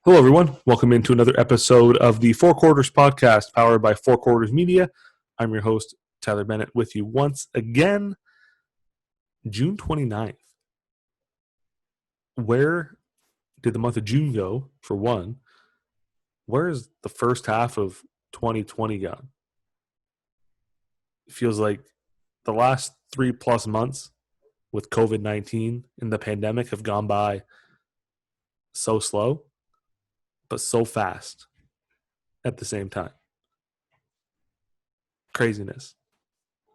Hello, everyone. Welcome into another episode of the Four Quarters Podcast, powered by Four Quarters Media. I'm your host, Tyler Bennett, with you once again. June 29th. Where did the month of June go, for one? Where is the first half of 2020 gone? It feels like the last 3+ months with COVID-19 and the pandemic have gone by so slow, but so fast at the same time. Craziness,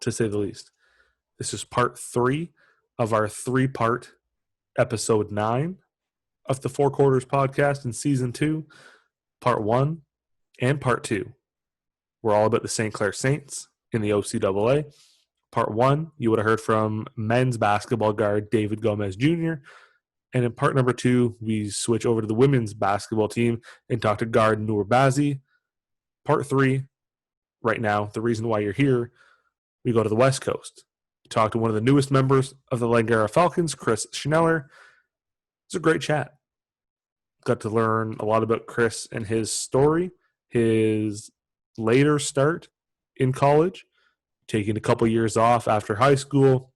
to say the least. This is part 3 of our 3-part episode 9 of the Four Quarters Podcast in season 2. Part 1 and part 2 were all about the St. Clair Saints in the OCAA. Part 1, you would have heard from men's basketball guard David Gomez Jr. And in part number 2, we switch over to the women's basketball team and talk to guard Noor Bazzi. Part 3, right now, the reason why you're here, we go to the West Coast. Talk to one of the newest members of the Langara Falcons, Chris Schneller. It's a great chat. Got to learn a lot about Chris and his story, his later start in college, taking a couple years off after high school,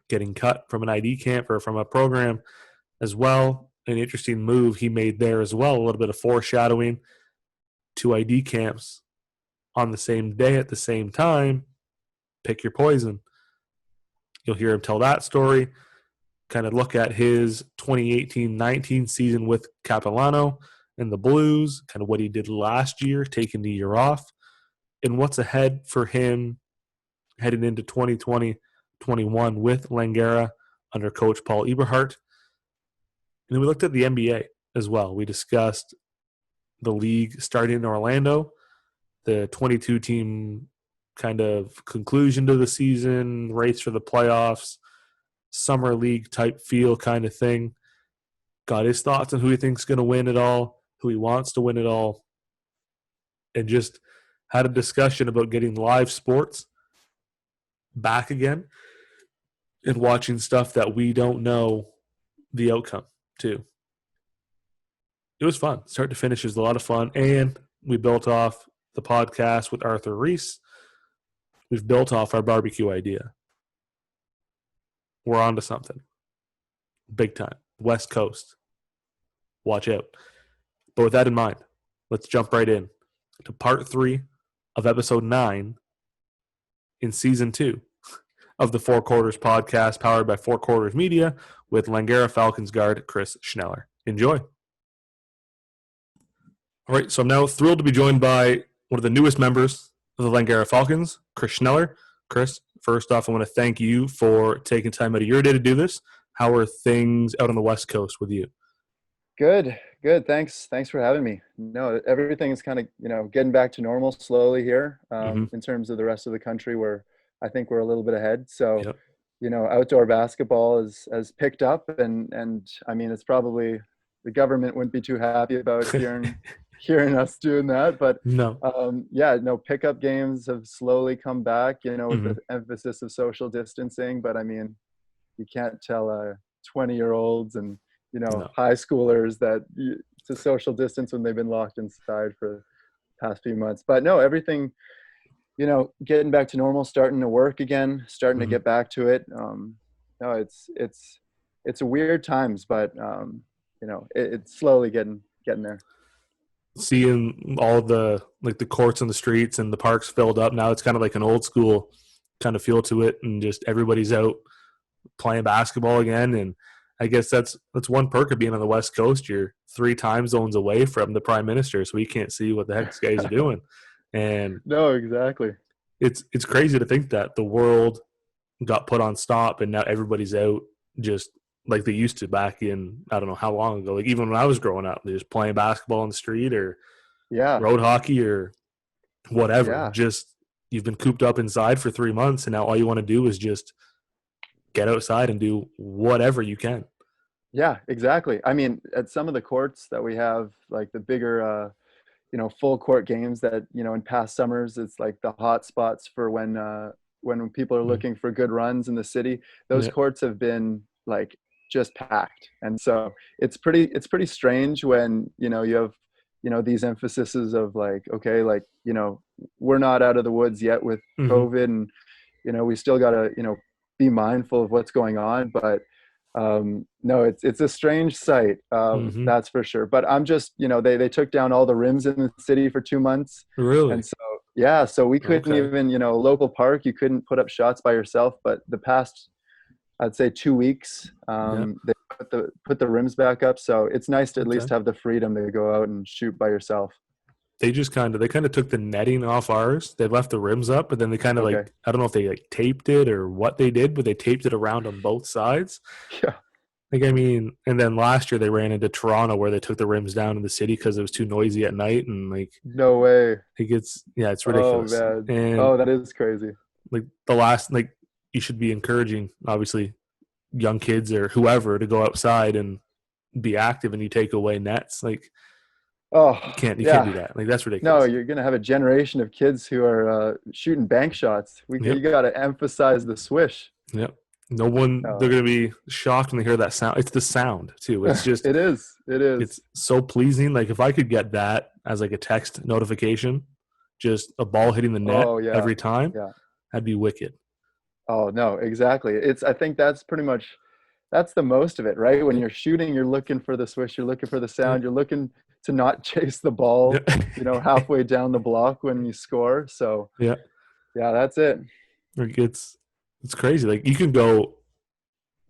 getting cut from an ID camp or from a program as well. An interesting move he made there as well, a little bit of foreshadowing. 2 ID camps on the same day at the same time. Pick your poison. You'll hear him tell that story, kind of look at his 2018-19 season with Capilano and the Blues, kind of what he did last year, taking the year off, and what's ahead for him heading into 2020-21 with Langara under Coach Paul Eberhardt. And then we looked at the NBA as well. We discussed the league starting in Orlando, the 22-team kind of conclusion to the season, race for the playoffs, summer league type feel kind of thing. Got his thoughts on who he thinks is going to win it all, who he wants to win it all, and just had a discussion about getting live sports back again and watching stuff that we don't know the outcome to. It was fun. Start to finish is a lot of fun, and we built off the podcast with Arthur Reese. We've built off our barbecue idea. We're on to something. Big time. West Coast. Watch out. But with that in mind, let's jump right in to part 3 of episode 9 in season 2 of the Four Quarters Podcast, powered by Four Quarters Media, with Langara Falcons guard Chris Schneller. Enjoy. All right, so I'm now thrilled to be joined by one of the newest members of the Langara Falcons, Chris Schneller. Chris, first off, I want to thank you for taking time out of your day to do this. How are things out on the West Coast with you? Good. Thanks for having me. No, everything is kind of, getting back to normal slowly here in terms of the rest of the country where I think we're a little bit ahead. So, Yep. Outdoor basketball has picked up and I mean, it's probably the government wouldn't be too happy about hearing us doing that, but No. pickup games have slowly come back, with the emphasis of social distancing. But I mean, you can't tell 20-year-olds and No. high schoolers that to social distance when they've been locked inside for the past few months. But no, everything, getting back to normal, starting to work again, starting to get back to it. No, it's a weird times, but it's slowly getting there. Seeing all the courts and the streets and the parks filled up now, it's kind of like an old school kind of feel to it, and just everybody's out playing basketball again. And I guess that's one perk of being on the West Coast. You're 3 time zones away from the Prime Minister, so you can't see what the heck these guys are doing. And no, exactly. It's crazy to think that the world got put on stop and now everybody's out just like they used to back in, I don't know how long ago. Like even when I was growing up, they're just playing basketball on the street or road hockey or whatever. Yeah. Just you've been cooped up inside for 3 months, and now all you want to do is just get outside and do whatever you can. Yeah, exactly. I mean, at some of the courts that we have, like the bigger, full court games that, in past summers, it's like the hot spots for when people are looking for good runs in the city. Those courts have been like just packed. And so it's pretty strange when, you know, you have, you know, these emphases of like, okay, like, you know, we're not out of the woods yet with Mm-hmm. COVID, and, you know, we still got to, you know, be mindful of what's going on. But no, it's a strange sight, Mm-hmm. that's for sure. But I'm just, you know, they took down all the rims in the city for 2 months. Really? And so, yeah, so we couldn't Okay. even, you know, local park, you couldn't put up shots by yourself. But the past, I'd say 2 weeks, Yeah. they put the rims back up. So it's nice to at Okay. least have the freedom to go out and shoot by yourself. They kind of took the netting off ours. They left the rims up, but then they kind of Okay. like, I don't know if they like taped it or what they did, but they taped it around on both sides. Yeah. Like, I mean, and then last year they ran into Toronto where they took the rims down in the city because it was too noisy at night, and like No way. it's Oh ridiculous. man. And Oh, that is crazy. like you should be encouraging obviously young kids or whoever to go outside and be active, and you take away nets. Like Oh, you can't do yeah. that. Like that's No, ridiculous. you're going to have a generation of kids who are shooting bank shots. You Yep. got to emphasize the swish. Yep. No one, they're Uh, going to be shocked when they hear that sound. It's the sound too. It's just, it is. It it's is. so pleasing. Like if I could get that as like a text notification, just a ball hitting the net Oh yeah. every time, Yeah. that'd be wicked. Oh no, exactly. I think that's pretty much, that's the most of it, right? When Yep. you're shooting, you're looking for the swish, you're looking for the Yep. sound, you're looking to not chase the ball, Yep. you know, halfway down the block when you score. So Yeah. yeah, that's it. Like it's crazy. Like you can go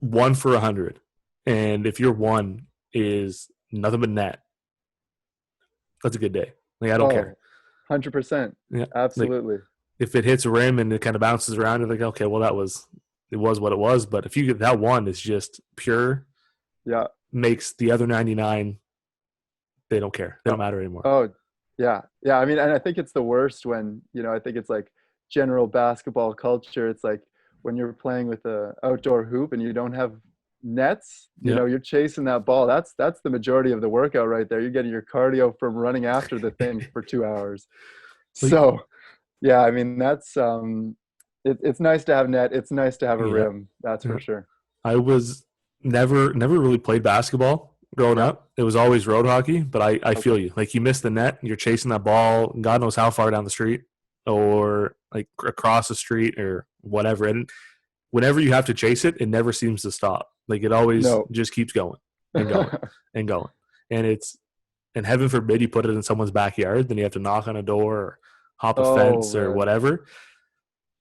1 for 100, and if your one is nothing but net, that's a good day. Like I don't Oh, care. 100%. Yeah. Like Absolutely. if it hits a rim and it kind of bounces around, you're like, okay, well it was what it was. But if you get that one is just pure, Yeah. makes the other 99, they don't care. They Oh, don't matter anymore. oh, yeah. Yeah. I mean, and I think it's the worst when, you know, I think it's like general basketball culture. It's like when you're playing with a outdoor hoop and you don't have nets, you Yeah. know, you're chasing that ball. That's the majority of the workout right there. You're getting your cardio from running after the thing for 2 hours. Like, So yeah, I mean, that's it's nice to have net. It's nice to have a yeah. rim. That's Yeah. for sure. I was never really played basketball growing Yeah. up. It was always road hockey, but I feel Okay. you. Like you miss the net, you're chasing that ball, God knows how far down the street or like across the street or whatever. And whenever you have to chase it, it never seems to stop. Like it always No. just keeps going and going and going. And heaven forbid you put it in someone's backyard, then you have to knock on a door or hop a Oh fence or man. whatever.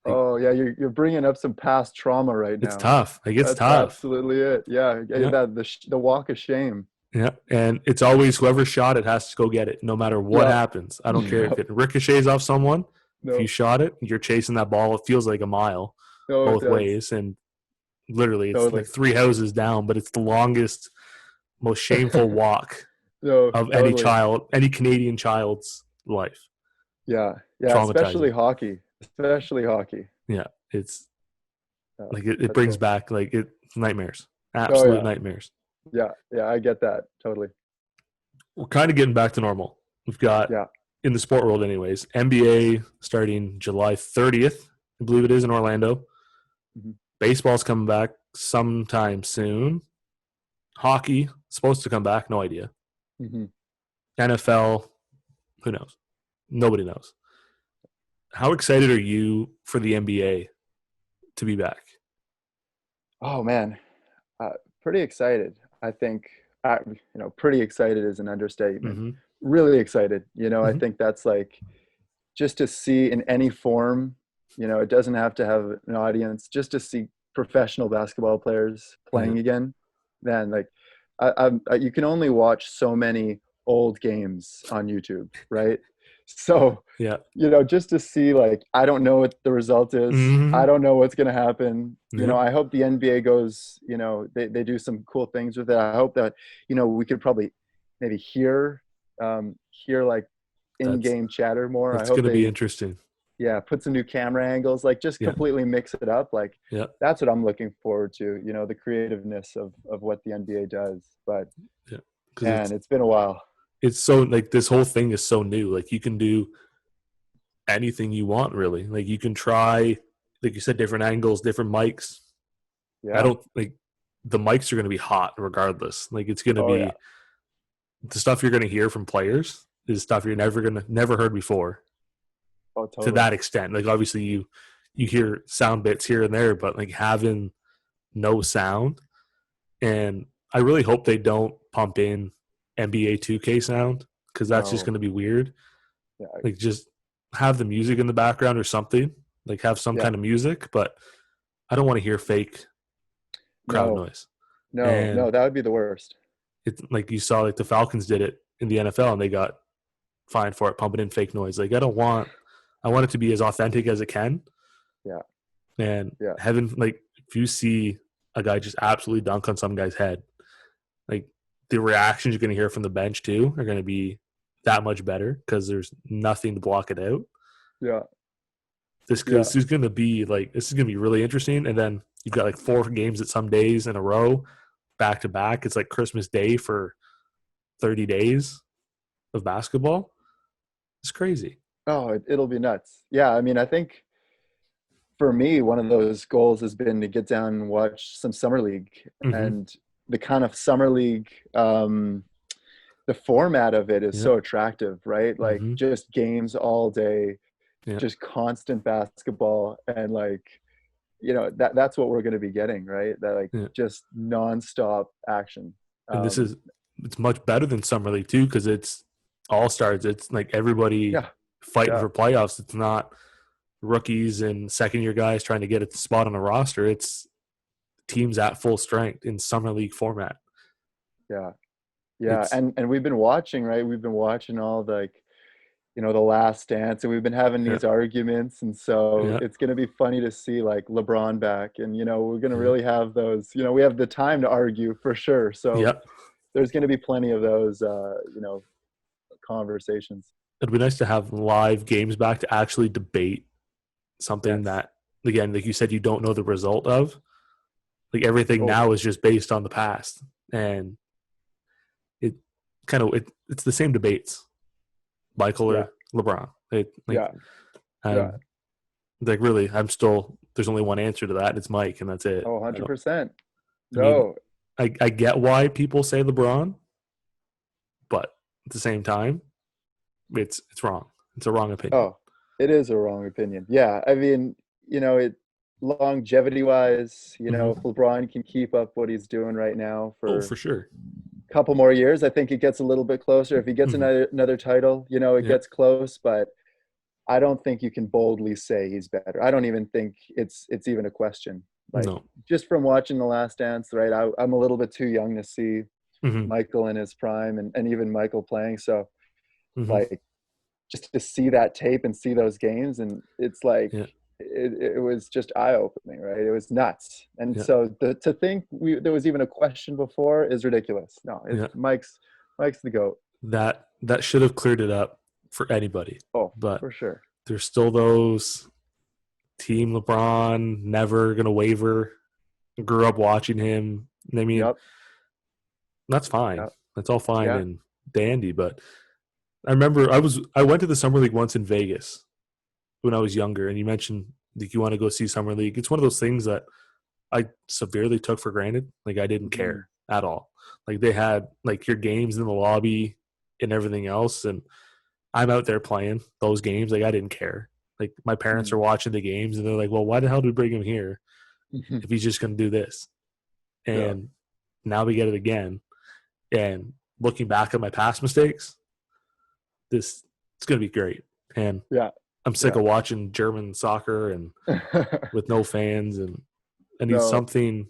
Like Oh yeah, you're bringing up some past trauma right it's now. tough. Like it's That's tough. absolutely it. Yeah, Yeah. the walk of shame. Yeah, and it's always whoever shot it has to go get it, no matter what Yeah. happens. I don't care Yeah. if it ricochets off someone. If you No. shot it, you're chasing that ball. It feels like a mile No, it both does. ways, and literally, it's like Totally. 3 houses down. But it's the longest, most shameful walk No, of totally. any Canadian child's life. Yeah. Yeah. Especially Traumatizing. hockey. Especially hockey. Yeah, it's Yeah, like it that's brings cool. back like nightmares, Oh absolute yeah. nightmares. Yeah. Yeah. I get that. Totally. We're kind of getting back to normal. We've got Yeah. in the sport world, anyways. NBA starting July 30th, I believe it is in Orlando. Hmm. Baseball's coming back sometime soon. Hockey supposed to come back, no idea. Hmm. NFL, who knows? Nobody knows. How excited are you for the NBA to be back? Oh man, uh, pretty excited. I think pretty excited is an understatement. Mm-hmm. Really excited. You know, I Mm-hmm. think that's like just to see in any form. You know, it doesn't have to have an audience. Just to see professional basketball players Yeah. playing again. Man, like you can only watch so many old games on YouTube, right? So Yeah. you know, just to see, like, I don't know what the result is. I Mm-hmm. don't know what's going to happen. You know, Yep. I hope the NBA goes, you know, they do some cool things with it. I hope that, you know, we could probably maybe hear like That's in-game chatter more. I that's hope gonna be they, interesting. yeah, put some new camera angles, like just Yeah. completely mix it up. Like Yeah. that's what I'm looking forward to, you know, the creativeness of what the NBA does. But Yeah. Because man, it's been a while. it's so like this whole thing is so new. Like you can do anything you want really. Like you can try, like you said, different angles, different mics. I Yeah. don't like the mics are going to be hot regardless. Like it's going to Oh be yeah. the stuff you're going to hear from players is stuff you're never heard before Oh to totally. that extent. Like obviously you hear sound bits here and there, but like having no sound, and I really hope they don't pump in NBA 2K sound because that's just No. going to be weird. Yeah. Like just have the music in the background or something. Like have some Yeah. kind of music, but I don't want to hear fake crowd No. noise. No. And No. That would be the worst. it's like you saw, like the Falcons did it in the NFL, and they got fined for it, pumping in fake noise. Like I want it to be as authentic as it can. Yeah. And Yeah. having like if you see a guy just absolutely dunk on some guy's head, like the reactions you're going to hear from the bench too are going to be that much better because there's nothing to block it out. Yeah. This Yeah. is going to be like this is going to be really interesting. And then you've got like 4 games at some days in a row, back to back. It's like Christmas Day for 30 days of basketball. It's crazy. Oh, it'll be nuts. Yeah. I mean, I think for me, one of those goals has been to get down and watch some summer league, Mm-hmm. and the kind of summer league, the format of it is Yep. so attractive, right? Like Mm-hmm. just games all day, Yeah. just constant basketball, and like, that's what we're going to be getting, right? That like Yeah. just nonstop action. And Um, it's much better than summer league too because it's all stars. It's like everybody yeah, fighting yeah, for playoffs. It's not rookies and second year guys trying to get a spot on a roster. It's teams at full strength in summer league format. yeah, yeah. It's And we've been watching, right? We've been watching all the, like, the Last Dance, and we've been having yeah, these arguments, and so yeah, it's going to be funny to see like LeBron back, and we're going to yeah, really have those. We have the time to argue for sure. So yeah. there's going to be plenty of those, conversations. It'd be nice to have live games back to actually debate something Yes. that, again, like you said, you don't know the result of. Like everything Oh, now is just based on the past, and it it's the same debates, Michael yeah, or LeBron. yeah, yeah. Like really, I'm still. There's only one answer to that, and it's Mike, and that's it. Oh, 100%. I mean, No, I get why people say LeBron, but at the same time, it's wrong. It's a wrong opinion. oh, it is a wrong opinion. Yeah, I mean, it longevity wise, if Mm-hmm. LeBron can keep up what he's doing right now Oh, for for sure. a couple more years, I think it gets a little bit closer. If he gets Mm-hmm. another title, it Yeah. gets close, but I don't think you can boldly say he's better. I don't even think it's even a question. Like No. just from watching The Last Dance, right? I'm a little bit too young to see Mm-hmm. Michael in his prime, and even Michael playing. So Mm-hmm. like just to see that tape and see those games, and it's like Yeah. it was just eye-opening, right? It was nuts. And Yeah. so to think there was even a question before is ridiculous. No, Yeah. Mike's the GOAT. That should have cleared it up for anybody, Oh, but for sure. there's still those team LeBron never gonna waver. Grew up watching him. I mean, Yep. that's fine. Yep. That's all fine Yeah. and dandy. But I remember I went to the summer league once in Vegas when I was younger, and you mentioned like you want to go see summer league. It's one of those things that I severely took for granted. Like I didn't Mhm. care at all. Like they had like your games in the lobby and everything else, and I'm out there playing those games. Like I didn't care. Like my parents Mhm. are watching the games, and they're like, "Well, why the hell did we bring him here Mhm. if he's just going to do this?" Yeah. And now we get it again. And looking back at my past mistakes, it's going to be great. And Yeah. I'm sick Yeah. of watching German soccer and with no fans, and I need No. something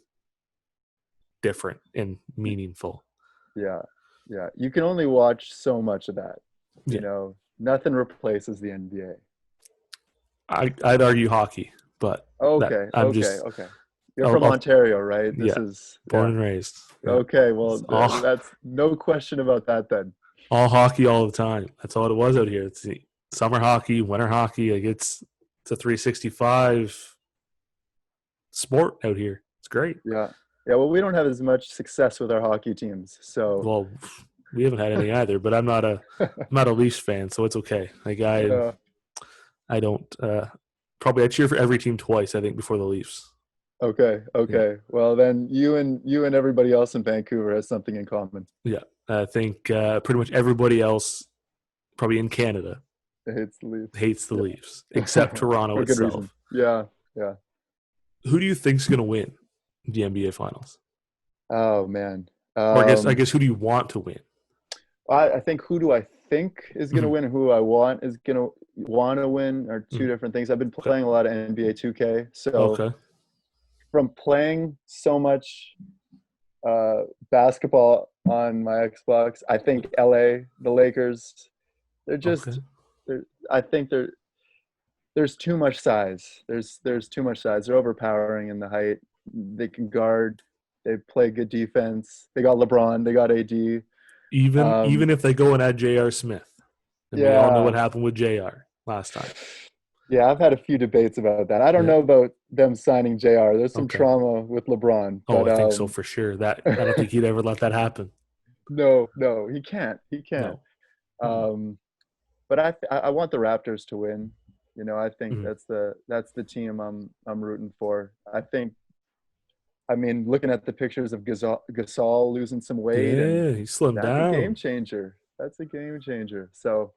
different and meaningful. Yeah. Yeah. You can only watch so much of that. Yeah, Nothing replaces the NBA. I'd argue hockey, but that Okay. I'm Okay. just Okay. You're from I'll Ontario, right? This yeah, is, born yeah. and raised. Yeah. Okay. It's Well, all that's no question about that then. all hockey all the time. That's all it was out here. It's the summer hockey, winter hockey. Like it's a 365 sport out here. It's great. Yeah. Yeah. Well, we don't have as much success with our hockey teams. So, Well, we haven't had any either, but I'm not a Leafs fan, so it's okay. Like yeah. I don't probably I cheer for every team twice, I think, before the Leafs. Okay. Yeah. Okay. Well, then you and everybody else in Vancouver has something in common. Yeah. I think pretty much everybody else, probably in Canada, It's the Leafs. hates the Leafs, except Yeah. Toronto For good reason. itself. Yeah. Yeah. Who do you think's going to win the NBA Finals? Oh man. Or I guess who do you want to win? I think who do I think is going to Mhm. win and who I want is going to want to win are two Mhm. different things. I've been Okay. playing a lot of NBA 2K. So Okay. from playing so much basketball on my Xbox, I think LA, the Lakers, they're Okay. just, I think there's too much size. There's too much size. They're overpowering in the height. They can guard. They play good defense. They got LeBron. They got AD. Even if they go and add J.R. Smith, and we all know what Yeah, happened with J.R. last time. yeah. I've had a few debates about that. I don't Yeah. know about them signing JR. There's some Okay. trauma with LeBron, Oh, but I think so for sure. That I don't think he'd ever let that happen. no, no, he can't. He can't. No. Mm-mm. Um, but I want the Raptors to win. I think Mhm. that's the team I'm rooting for. I mean, looking at the pictures of Gasol losing some weight, and Yeah, he slimmed that's a game down. changer. That's a game changer. So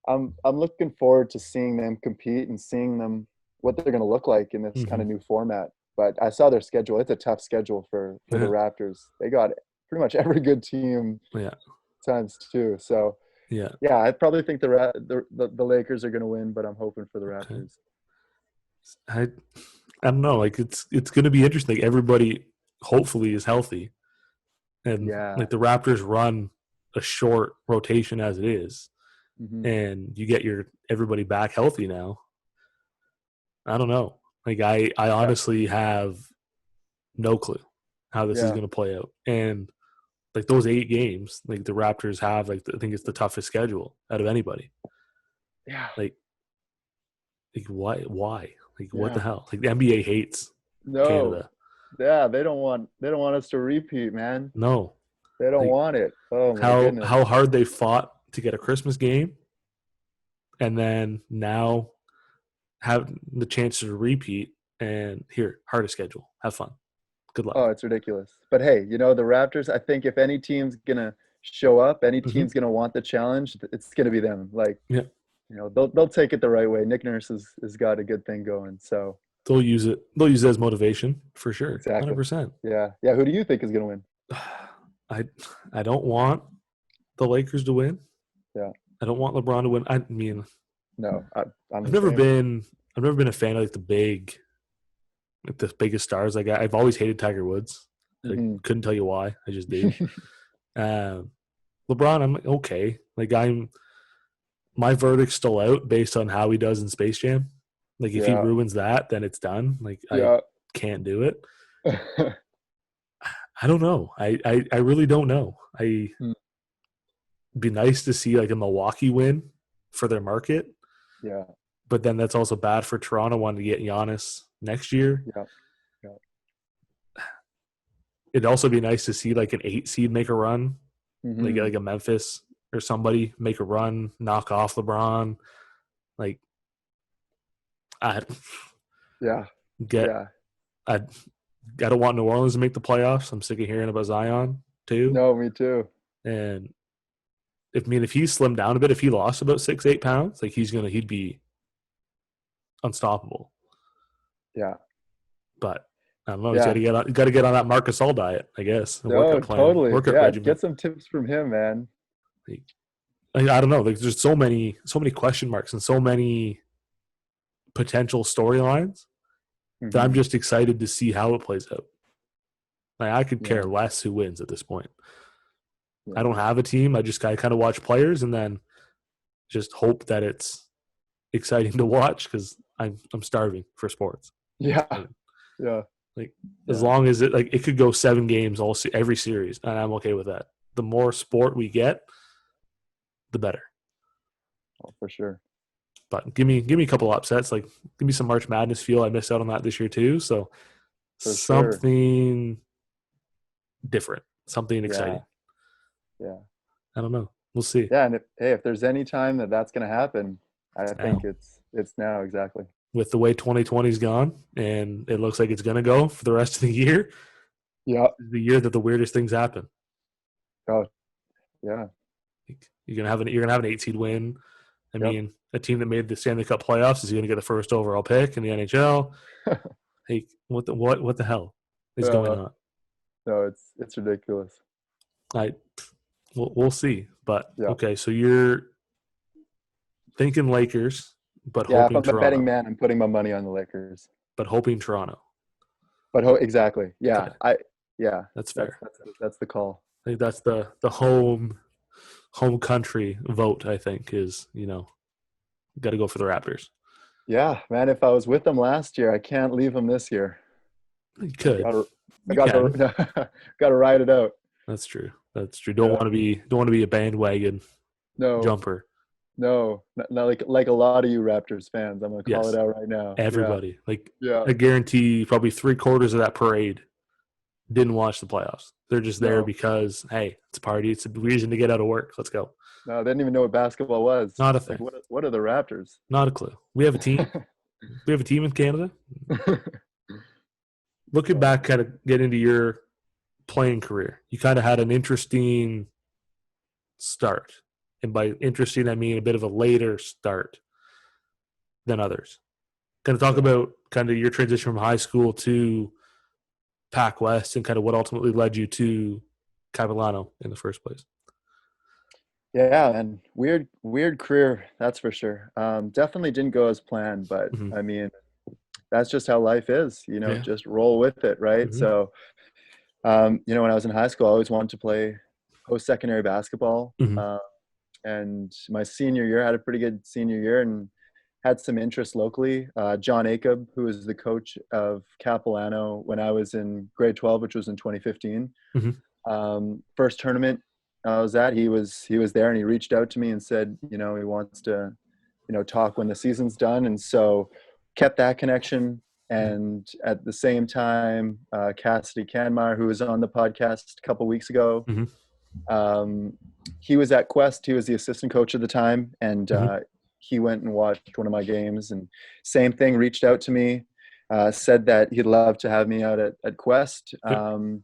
I'm looking forward to seeing them compete and seeing them what they're going to look like in this kind Hmm. of new format. But I saw their schedule. It's a tough schedule for the Yeah. Raptors. They got pretty much every good team Yeah. times two. So Yeah. yeah, I probably think the Lakers are going to win, but I'm hoping for the Okay. Raptors. I I don't know. Like it's going to be interesting. Like, everybody hopefully is healthy, and Yeah. like the Raptors run a short rotation as it is, Hmm. and you get your everybody back healthy now. I don't know. Like I Yeah. honestly have no clue how this is Yeah. going to play out. And like those 8 games, like the Raptors have, like I think it's the toughest schedule out of anybody. Yeah. Like why? Like what the Yeah. hell? Like the NBA hates No. Canada. Yeah, they don't want us to repeat, man. No. They don't Like want it. Oh my goodness. how hard they fought to get a Christmas game, and then now have the chance to repeat, and here, hardest schedule. Have fun. Good Oh, luck. it's ridiculous. But hey, the Raptors, I think if any team's gonna show up, any Hmm. team's gonna want the challenge, it's gonna be them. Like, Yeah. they'll take it the right way. Nick Nurse has got a good thing going. So They'll use it. They'll use it as motivation for sure. exactly. 100%. Yeah. Yeah. Who do you think is gonna win? I I don't want the Lakers to win. Yeah. I don't want LeBron to win. I mean, No, I'm I've the never same. been I've never been a fan of like the biggest stars. Like I've always hated Tiger Woods. I Hmm. couldn't tell you why. I just do. Um, LeBron, I'm like, okay. Like my verdict's still out based on how he does in Space Jam. Like if he Yeah. ruins that, then it's done. Like I Yeah. can't do it. I don't know. I really don't know. I Mm. be nice to see like a Milwaukee win for their market, Yeah. but then that's also bad for Toronto wanting to get Giannis next year. Yeah. Yeah. It'd also be nice to see like an 8 seed make a run, Hmm. like a Memphis or somebody make a run, knock off LeBron. Like I Yeah. get Yeah. I I don't want New Orleans to make the playoffs. I'm sick of hearing about Zion too. No, me too. And if he slimmed down a bit, if he lost about 6-8 pounds, like he'd be unstoppable. Yeah. But I don't know. He's Yeah. got to get on that Marcus All diet, I guess, a No, workout plan, totally. workout Yeah. regimen. Get some tips from him, man. Like, I don't know. Like, there's so many question marks and so many potential storylines that I'm Hmm. just excited to see how it plays out. Like, I could care Yeah. less who wins at this point. I Yeah. don't have a team. I just kind of watch players and then just hope that it's exciting to watch because I'm starving for sports. I'm Yeah. starving. Yeah. Like as Yeah. long as it could go 7 games every series, and I'm okay with that. The more sport we get, the better. Oh, for sure. But give me a couple upsets. Like give me some March Madness feel. I missed out on that this year too. So For sure. something different, something Yeah. exciting. Yeah. I don't know. We'll see. Yeah. And if there's any time that's going to happen, I It's think now. it's now exactly. with the way 2020's gone, and it looks like it's going to go for the rest of the year, Yeah. the year that the weirdest things happen. Oh, yeah. You're gonna have an 8 seed win. I Yep. mean, a team that made the Stanley Cup playoffs is going to get the first overall pick in the NHL. Hey, what the hell is going on? No, it's ridiculous. We'll see. But Yeah. okay, so you're thinking Lakers, but Yeah. If hoping I'm a betting Toronto. man, I'm putting my money on the Lakers. But hoping Toronto. But exactly. Yeah. Okay, Yeah. that's fair. That's the call. I think that's the home country vote. I think is got to go for the Raptors. Yeah, man. If I was with them last year, I can't leave them this year. You could. I gotta gotta ride it out. That's true. Don't want to be a bandwagon jumper. No, not like a lot of you Raptors fans. I'm gonna call it out right now. Everybody. Yeah. I guarantee probably 3/4 of that parade didn't watch the playoffs. They're just there because, hey, it's a party. It's a reason to get out of work. Let's go. No, they didn't even know what basketball was. Not a thing. Like, what are the Raptors? Not a clue. We have a team. We have a team in Canada. Looking back, kind of get into your playing career. You kind of had an interesting start. And by interesting, I mean a bit of a later start than others. Kind of talk about kind of your transition from high school to Pac West and kind of what ultimately led you to Capilano in the first place. Yeah, and weird career, that's for sure. Definitely didn't go as planned, but I mean, that's just how life is. Just roll with it, right? Mm-hmm. So, when I was in high school, I always wanted to play post-secondary basketball. Mm-hmm. And my senior year, I had a pretty good senior year and had some interest locally. John Acubb, who was the coach of Capilano when I was in grade 12, which was in 2015. Mm-hmm. First tournament I was at, he was there, and he reached out to me and said, he wants to, talk when the season's done. And so kept that connection. And at the same time, Cassidy Canmire, who was on the podcast a couple weeks ago, he was at Quest. He was the assistant coach at the time, and he went and watched one of my games. And same thing, reached out to me, said that he'd love to have me out at Quest. And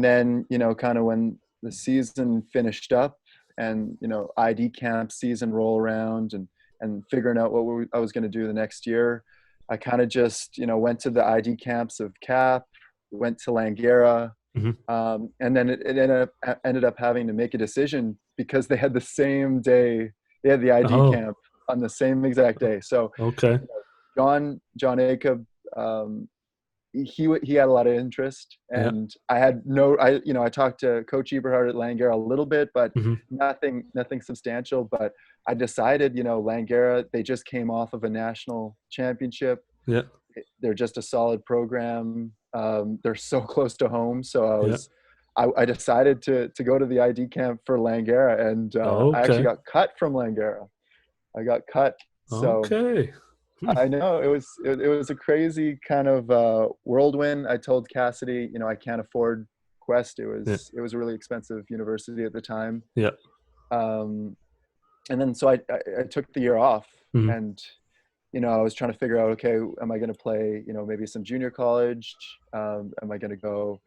then, kind of when the season finished up and, ID camp season roll around and figuring out what I was going to do the next year, I kind of just, went to the ID camps of Cap, went to Langara, and then it ended up having to make a decision because they had the same day. They had the ID camp on the same exact day. So John Acubb, he had a lot of interest, and I had I talked to Coach Eberhard at Langara a little bit, but nothing substantial. But I decided, Langara, they just came off of a national championship. Yeah. They're just a solid program. They're so close to home. So I decided to go to the ID camp for Langara, and I actually got cut from Langara. I got cut. So I know it was a crazy kind of whirlwind. I told Cassidy, I can't afford Quest. It was a really expensive university at the time. Yeah. And then so I took the year off, and I was trying to figure out, okay, am I going to play, maybe some junior college? Am I going to go,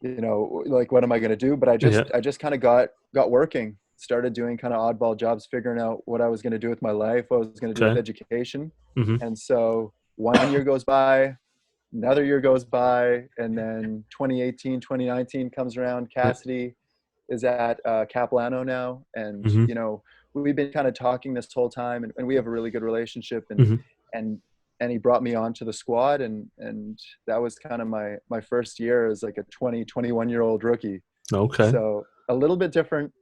what am I going to do? But I just kind of got working, started doing kind of oddball jobs, figuring out what I was going to do with my life, what I was going to do with education. And so 1 year goes by, another year goes by, and then 2018, 2019 comes around. Cassidy is at Capilano now. And, we've been kind of talking this whole time, and we have a really good relationship. And he brought me onto the squad, and that was kind of my first year as like a 21-year-old rookie. Okay. So a little bit different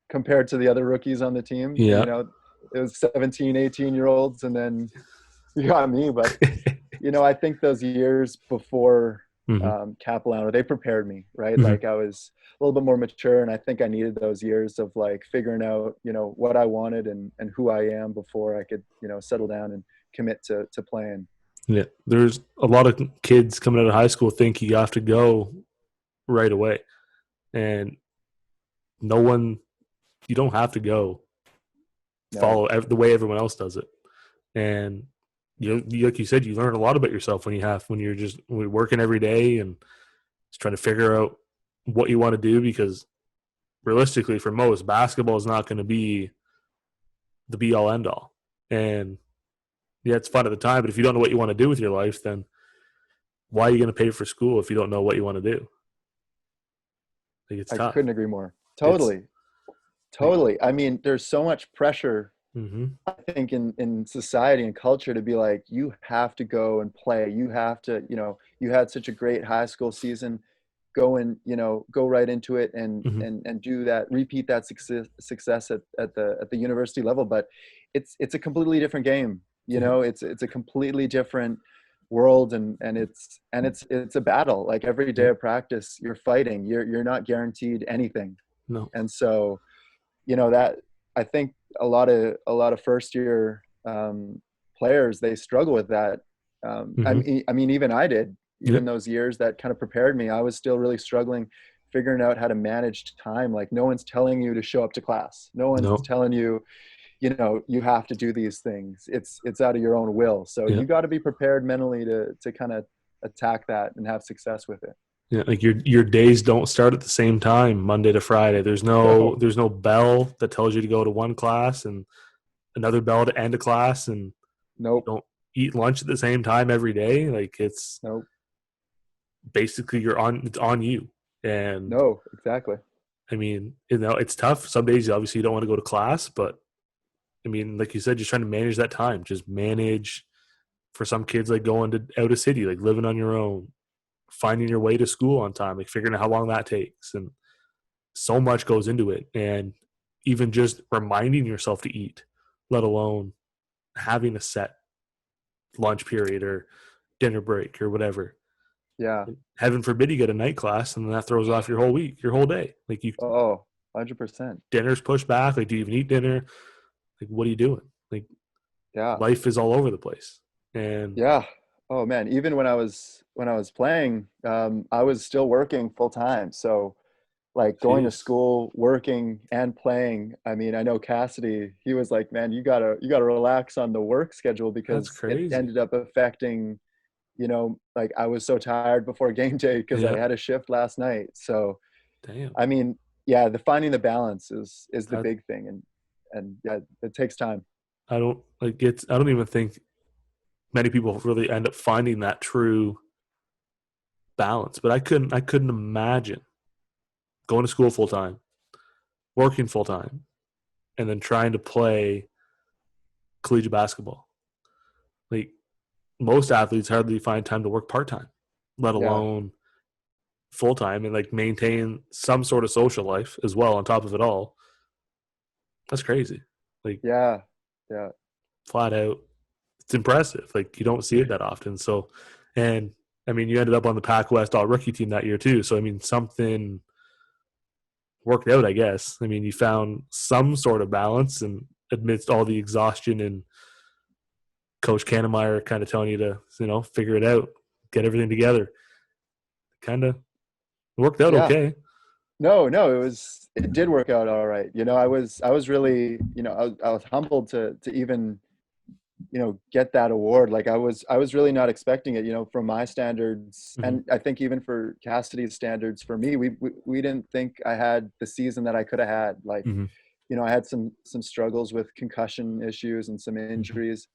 compared to the other rookies on the team. Yeah. It was 17, 18-year-olds, and then you got me. But, I think those years before Capilano, they prepared me, right? Like I was a little bit more mature, and I think I needed those years of like figuring out, what I wanted and who I am before I could, settle down and commit to playing. Yeah. There's a lot of kids coming out of high school think you have to go right away. And you don't have to go follow the way everyone else does it. And like you said, you learn a lot about yourself when you're just working every day and just trying to figure out what you want to do, because realistically for most, basketball is not going to be the be all end all. And yeah, it's fun at the time, but if you don't know what you want to do with your life, then why are you going to pay for school if you don't know what you want to do? Like, it's I tough. couldn't agree more. It's Totally. like, Totally. I mean, there's so much pressure, mm-hmm, I think, in society and culture to be like, you have to go and play. You have to, you had such a great high school season. Go and, go right into it and mm-hmm, and do that, repeat that success at the university level. But it's a completely different game. yeah, It's a completely different world, and it's a battle. Like every day yeah, of practice, you're fighting. You're not guaranteed anything. no, And so, that I think a lot of first year players, they struggle with that. I mm-hmm, mean, even I did. yep, Even those years that kind of prepared me, I was still really struggling figuring out how to manage time. Like no one's telling you to show up to class. No one's no, telling you, you have to do these things. It's out of your own will. So yeah, you got to be prepared mentally to kind of attack that and have success with it. yeah. Like your days don't start at the same time, Monday to Friday. There's no No, there's no bell that tells you to go to one class and another bell to end a class, and you nope, don't eat lunch at the same time every day. Like, it's nope, basically it's on you. And no, exactly. I mean, it's tough. Some days obviously you don't want to go to class, but I mean, like you said, just trying to manage that time. Just manage, for some kids, like going to out of city, like living on your own, finding your way to school on time, like figuring out how long that takes. And so much goes into it. And even just reminding yourself to eat, let alone having a set lunch period or dinner break or whatever. Yeah. Heaven forbid you get a night class and then that throws off your whole week, your whole day. Like, Oh, 100%. dinner's pushed back. Like, do you even eat dinner? Like, what are you doing? Like, Yeah. life is all over the place. And Yeah. Oh man, even when I was playing, I was still working full time. So like going to geez, school, working and playing. I mean, I know Cassidy, he was like, "Man, you gotta relax on the work schedule that's because it crazy. ended up affecting, like I was so tired before game day because I Yeah, had a shift last night." So, damn. I mean, yeah, the finding the balance is the That big thing, and yeah, it takes time. I don't even think many people really end up finding that true balance. But I couldn't imagine going to school full time, working full time, and then trying to play collegiate basketball. Like, most athletes hardly find time to work part time, let Yeah. alone full time, and like maintain some sort of social life as well on top of it all. That's crazy. Like, Yeah. Yeah. flat out, it's impressive. Like, you don't see it that often. So, and I mean, you ended up on the Pac West All Rookie team that year too. So I mean, something worked out, I guess. I mean, you found some sort of balance, and amidst all the exhaustion and Coach Kannemeyer kind of telling you to, figure it out, get everything together. Kind of worked out Yeah. okay. No, no, it did work out all right. I was really, I was humbled to even, get that award. Like I was really not expecting it, from my standards. Mm-hmm. And I think even for Cassidy's standards, for me, we didn't think I had the season that I could have had. Like, Mm-hmm. I had some struggles with concussion issues and some Mm-hmm. injuries.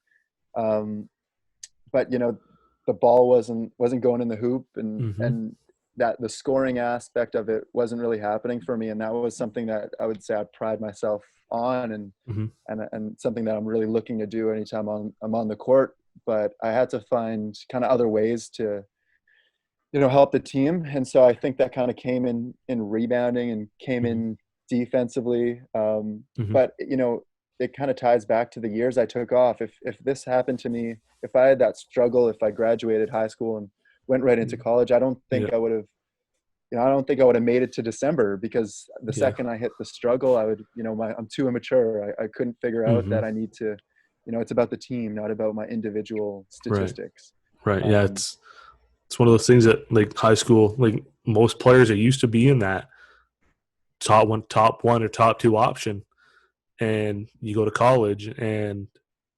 But the ball wasn't going in the hoop, and Mm-hmm. and that the scoring aspect of it wasn't really happening for me, and that was something that I would say I pride myself on, and Mm-hmm. and something that I'm really looking to do anytime I'm on the court. But I had to find kind of other ways to help the team, and so I think that kind of came in rebounding and came Mm-hmm. in defensively. Mm-hmm. But it kind of ties back to the years I took off. If this happened to me, if I had that struggle, if I graduated high school and went right into college, I don't think Yeah. I would have. I don't think I would have made it to December, because the Yeah. second I hit the struggle, I would, I'm too immature. I couldn't figure out Mm-hmm. that I need to, it's about the team, not about my individual Right. statistics. Right. Yeah. Um, It's one of those things that, like, high school, like most players are used to being that top one or top two option, and you go to college and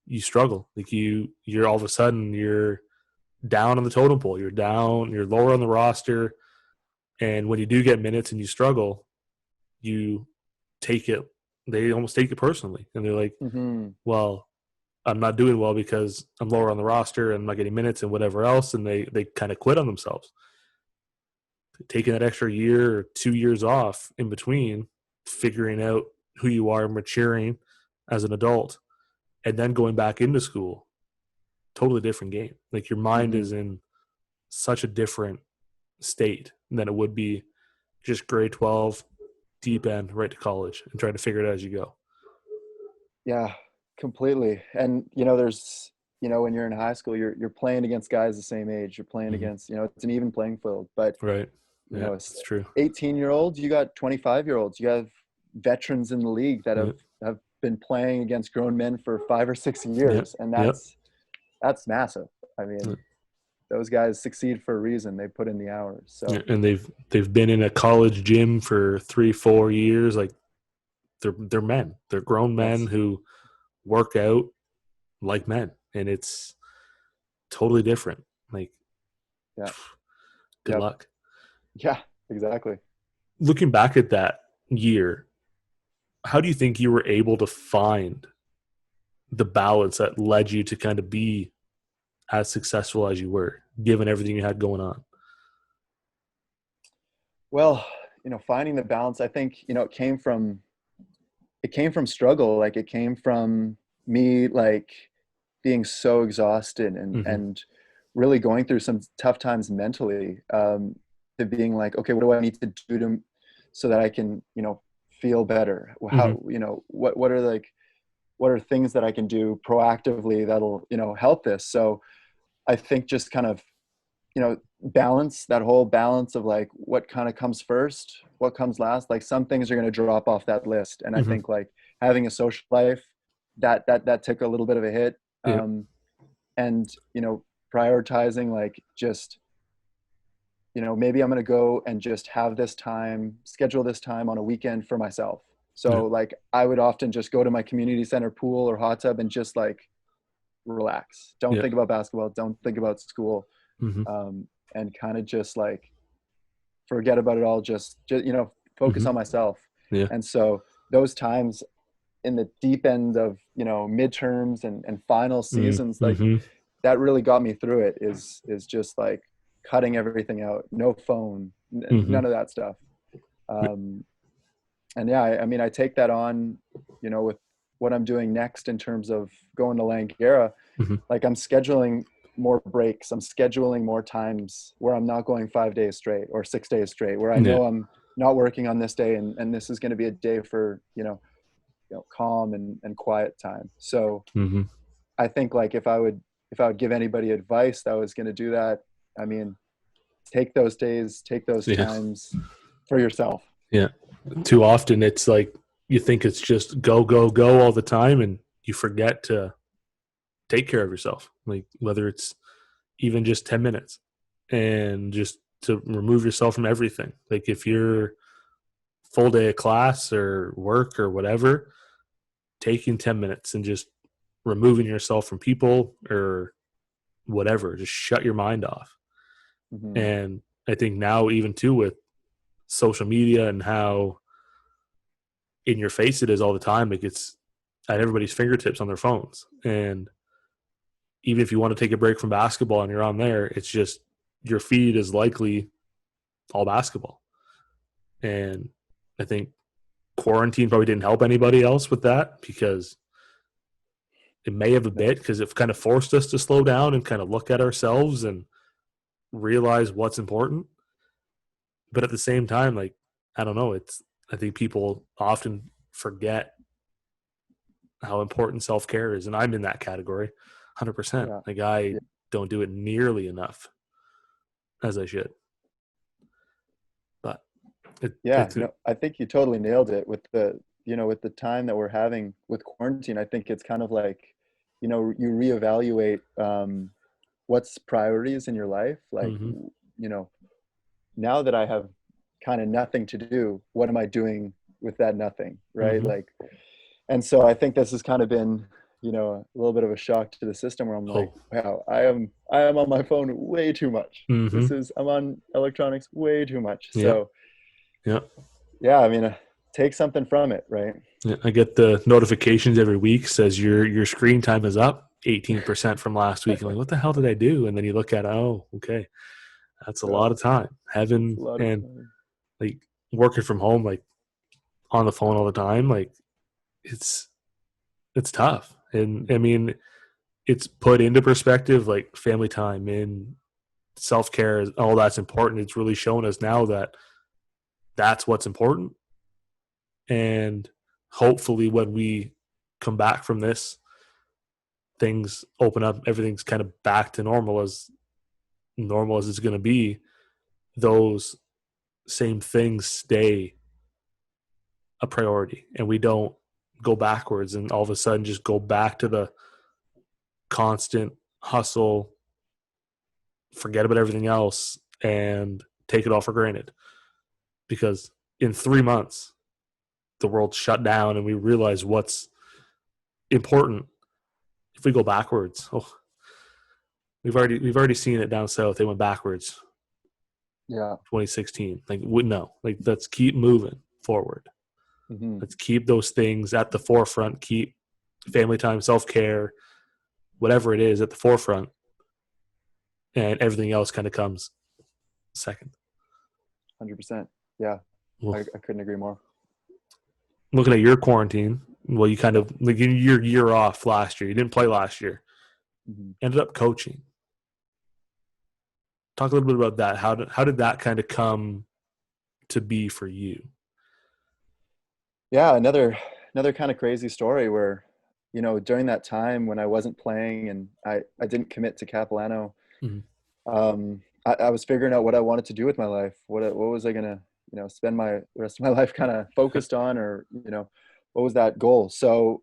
you struggle. Like you're all of a sudden you're down on the totem pole. You're lower on the roster. And when you do get minutes and you struggle, you they almost take it personally. And they're like, Mm-hmm. well, I'm not doing well because I'm lower on the roster and I'm not getting minutes and whatever else. And they kind of quit on themselves. Taking that extra year or 2 years off in between, figuring out who you are, maturing as an adult, and then going back into school, totally different game. Like your mind Mm-hmm. is in such a different state than it would be just grade 12, deep end, right to college and trying to figure it out as you go. Yeah, completely. And there's when you're in high school, you're playing against guys the same age. You're playing Mm-hmm. against it's an even playing field. But Right. Yeah, it's that's true. 18-year-olds, you got 25-year-olds, you have veterans in the league that Yep. have been playing against grown men for 5 or 6 years, and Yep. that's massive. I mean, Yep. those guys succeed for a reason. They put in the hours. So And they've been in a college gym for 3-4 years. Like they're men. They're grown men yes. who work out like men, and it's totally different. Like, Yeah. good Yep. luck. Yeah, exactly. Looking back at that year, how do you think you were able to find the balance that led you to kind of be as successful as you were, given everything you had going on? Well, finding the balance, I think, it came from struggle. Like it came from me, like being so exhausted and Mm-hmm. really going through some tough times mentally, to being like, okay, what do I need to do so that I can, feel better? Mm-hmm. How, what are things that I can do proactively that'll, help this? So I think just kind of, balance, that whole balance of like what kind of comes first, what comes last. Like some things are going to drop off that list. And I Mm-hmm. think like having a social life that took a little bit of a hit. Yeah. And, prioritizing like just, maybe I'm going to go and just schedule this time on a weekend for myself. Yeah. So like I would often just go to my community center pool or hot tub and just like relax. Don't Yeah. think about basketball. Don't think about school. Mm-hmm. And kind of just like forget about it all. Just focus Mm-hmm. on myself. Yeah. And so those times in the deep end of midterms and final seasons, like Mm-hmm. that really got me through it. Is just like cutting everything out, no phone, Mm-hmm. none of that stuff. And yeah, I mean, I take that on, with what I'm doing next in terms of going to Langara. Mm-hmm. Like I'm scheduling more breaks. I'm scheduling more times where I'm not going 5 days straight or 6 days straight, where I know I'm not working on this day and this is going to be a day for, calm and quiet time. So Mm-hmm. I think like if I would give anybody advice that was going to do that, I mean, take those days, take those Yeah. times for yourself. Yeah. Too often it's like you think it's just go, go, go all the time, and you forget to take care of yourself. Like whether it's even just 10 minutes and just to remove yourself from everything. Like if you're full day of class or work or whatever, taking 10 minutes and just removing yourself from people or whatever, just shut your mind off. Mm-hmm. And I think now, even too, with social media and how in your face it is all the time, like it's at everybody's fingertips on their phones. And even if you want to take a break from basketball and you're on there, it's just your feed is likely all basketball. And I think quarantine probably didn't help anybody else with that, because it may have a bit, because it kind of forced us to slow down and kind of look at ourselves and realize what's important. But at the same time, like, I don't know, I think people often forget how important self-care is. And I'm in that category 100%. Yeah. Like I don't do it nearly enough as I should. But I think you totally nailed it with with the time that we're having with quarantine. I think it's kind of like, you reevaluate what's priorities in your life. Like, mm-hmm. Now that I have kind of nothing to do, what am I doing with that nothing? Right. Mm-hmm. Like, and so I think this has kind of been, a little bit of a shock to the system where I'm like, Oh, wow, I am on my phone way too much. mm-hmm. I'm on electronics way too much. Yeah, So yeah. yeah, I mean, take something from it, right? Yeah, I get the notifications every week says your screen time is up 18% from last week. I'm like, what the hell did I do? And then you look at, oh, okay, that's a lot So of time. it's a Having lot of and time. like working from home, like on the phone all the time, like it's tough. And I mean, it's put into perspective, like family time and self care, all that's important. It's really shown us now that that's what's important. And hopefully, when we come back from this, things open up, everything's kind of back to normal as it's going to be. Those same things stay a priority, and we don't go backwards and all of a sudden just go back to the constant hustle, forget about everything else, and take it all for granted. Because in 3 months, the world shut down, and we realize what's important. If we go backwards, we've already seen it down south. They went backwards. Yeah. 2016. Like, no, like let's keep moving forward. Hmm. Let's keep those things at the forefront. Keep family time, self care, whatever it is, at the forefront, and everything else kind of comes second. 100%. Yeah. Well, I couldn't agree more. looking at your quarantine, well, you kind of like your year off last year. You didn't play last year. Hmm. Ended up coaching. Talk a little bit about that. How did that kind of come to be for you? Yeah. Another kind of crazy story where, during that time when I wasn't playing and I didn't commit to Capilano, Mm-hmm. I was figuring out what I wanted to do with my life. What was I gonna, spend the rest of my life kind of focused on, or what was that goal? So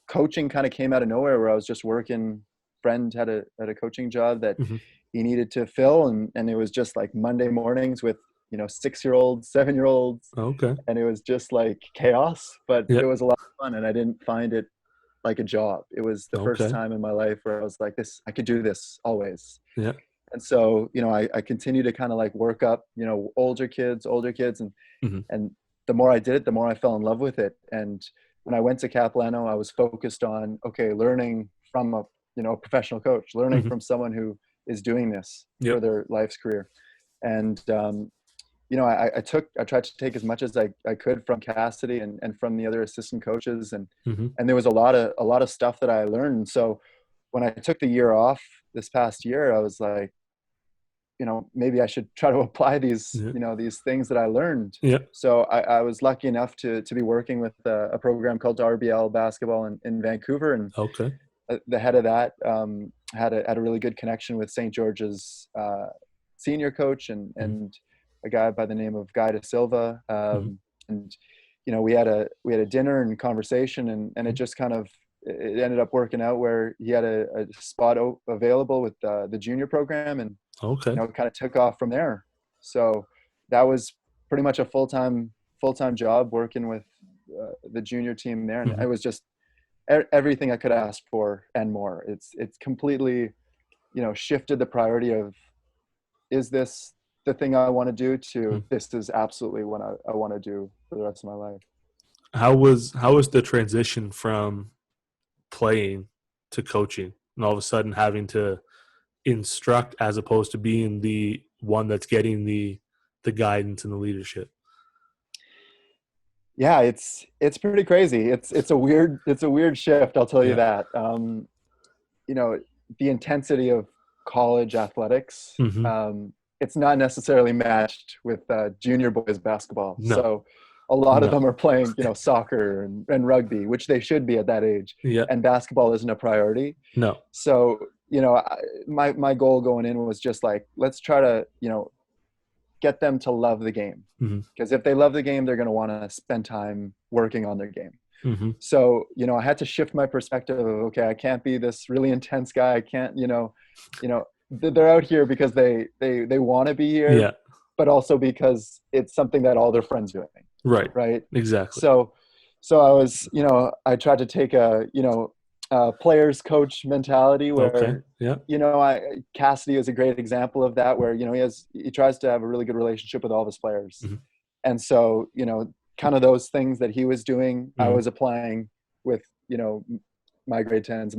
coaching kind of came out of nowhere, where I was just working. Friend had a coaching job that Mm-hmm. he needed to fill, and it was just like Monday mornings with 6-year-olds, 7-year-olds, Okay. and it was just like chaos. But Yeah. it was a lot of fun, and I didn't find it like a job. It was the first Okay. time in my life where I was like, this, I could do this always. Yeah. And so, I continue to kind of like work up, older kids, and Mm-hmm. and the more I did it, the more I fell in love with it. And when I went to Capilano, I was focused on, okay, learning from a professional coach, learning Mm-hmm. from someone who is doing this for Yep. their life's career. And I tried to take as much as I could from Cassidy and from the other assistant coaches, Mm-hmm. and there was a lot of stuff that I learned. So when I took the year off this past year, I was like, maybe I should try to apply these, Yeah. these things that I learned. Yeah. So I was lucky enough to be working with a program called RBL basketball in Vancouver, and Okay. the head of that had a really good connection with St. George's senior coach Mm-hmm. and a guy by the name of Guy De Silva, Mm-hmm. and we had a dinner and conversation, and it just kind of it ended up working out where he had a spot available with the junior program, and Okay. it kind of took off from there. So that was pretty much a full-time job working with the junior team there, and Mm-hmm. it was just everything I could ask for and more. It's completely, shifted the priority of, is this the thing I want to do, to Mm-hmm. this is absolutely what I want to do for the rest of my life. How was the transition from playing to coaching, and all of a sudden having to instruct as opposed to being the one that's getting the guidance and the leadership? Yeah, it's pretty crazy. It's a weird shift, I'll tell you Yeah. that. You know, the intensity of college athletics, Mm-hmm. it's not necessarily matched with junior boys basketball. No. So a lot of No. them are playing, soccer and rugby, which they should be at that age, Yeah. and basketball isn't a priority. No. So, my goal going in was just like, let's try to, get them to love the game. Mm-hmm. Because if they love the game, they're going to want to spend time working on their game. Mm-hmm. So, I had to shift my perspective of, okay, I can't be this really intense guy. I can't, they're out here because they want to be here, Yeah. but also because it's something that all their friends are doing. Right. Right. Exactly. So I was, I tried to take players coach mentality Okay. where, Yeah. Cassidy is a great example of that, where, he tries to have a really good relationship with all of his players. Hmm. And so, kind of those things that he was doing, I Hmm. was applying with, my grade 10s,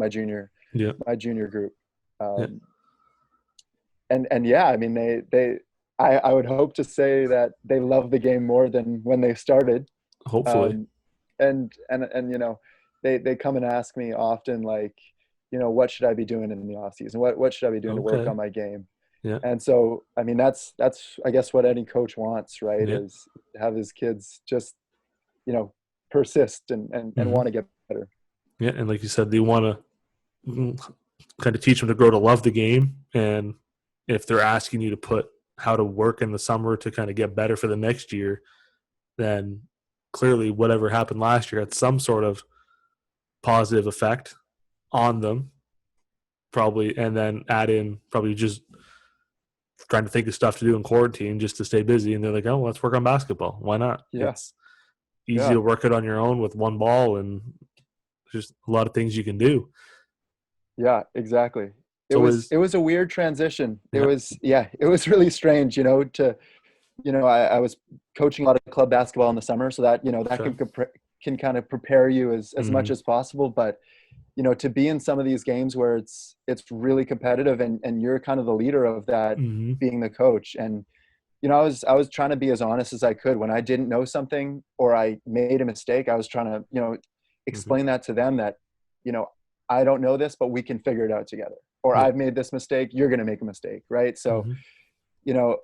Yeah. my junior group. Yeah. Um, and yeah, I mean, I would hope to say that they love the game more than when they started. Hopefully. Um, and they come and ask me often, like, what should I be doing in the off season? What should I be doing to work Okay. on my game? Yeah. And so, I mean, that's I guess what any coach wants, right? Yeah. Is to have his kids just, persist and Hmm. want to get better. Yeah. And like you said, they want to kind of teach them to grow to love the game. And if they're asking you to put how to work in the summer to kind of get better for the next year, then clearly whatever happened last year had some sort of positive effect on them, probably, and then add in probably just trying to think of stuff to do in quarantine just to stay busy. And they're like, oh, let's work on basketball. Why not? Yeah, It's easy yeah, to work it on your own with one ball, and there's a lot of things you can do. yeah, exactly. It So was is it was a weird transition. It yeah, was yeah, it was really strange, to I was coaching a lot of club basketball in the summer, so that that okay. can kind of prepare you as much Mm-hmm. as possible. But to be in some of these games where it's really competitive, and you're kind of the leader of that, Mm-hmm. being the coach. And I was trying to be as honest as I could when I didn't know something or I made a mistake. I was trying to Mm-hmm. explain that to them, that you know I don't know this, but we can figure it out together. Or Yeah. I've made this mistake, you're going to make a mistake, right? So Mm-hmm. you know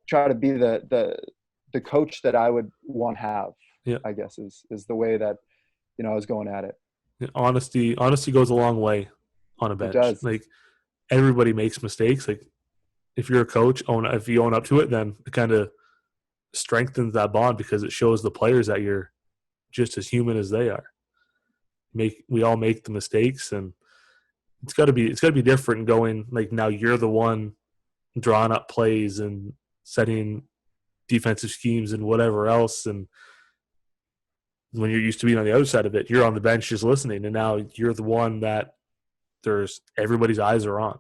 try to be the coach that I would want to have, Yeah. I guess, is the way that I was going at it. Yeah. Honesty goes a long way on a It bench. does. Like everybody makes mistakes. Like if you're a coach, if you own up to it, then it kind of strengthens that bond because it shows the players that you're just as human as they are. We all make the mistakes, and it's got to be different going like now you're the one drawing up plays and setting defensive schemes and whatever else, and when you're used to being on the other side of it, you're on the bench just listening, and now you're the one that there's everybody's eyes are on.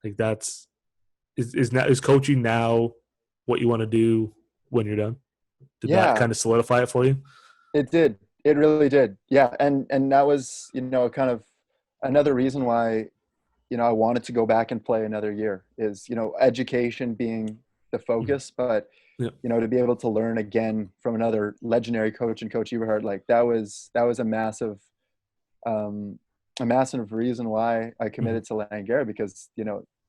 Like that's is coaching now what you want to do when you're done? Did that Yeah, kind of solidify it for you? it did. It really did. Yeah, and that was kind of another reason why I wanted to go back and play another year, is education being the Mhm. focus, but Yeah. to be able to learn again from another legendary coach, and Coach Eberhard, like that was um, a massive reason why I Mhm. committed to Langara, because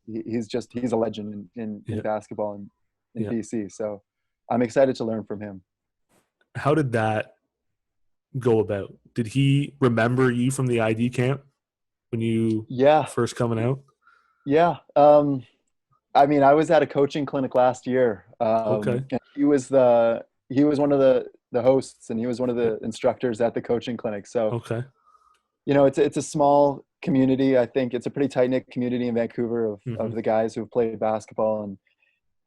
he's a legend in Yeah. basketball in Yeah. BC. So I'm excited to learn from him. How did that go about? Did he remember you from the ID camp when you were Yeah, first coming out? yeah. I mean, I was at a coaching clinic last year, Okay. and he was one of the hosts, and he was one of Yeah. the instructors at the coaching clinic. So Okay. it's a small community. I think it's a pretty tight knit community in Vancouver Hmm. of the guys who've played basketball.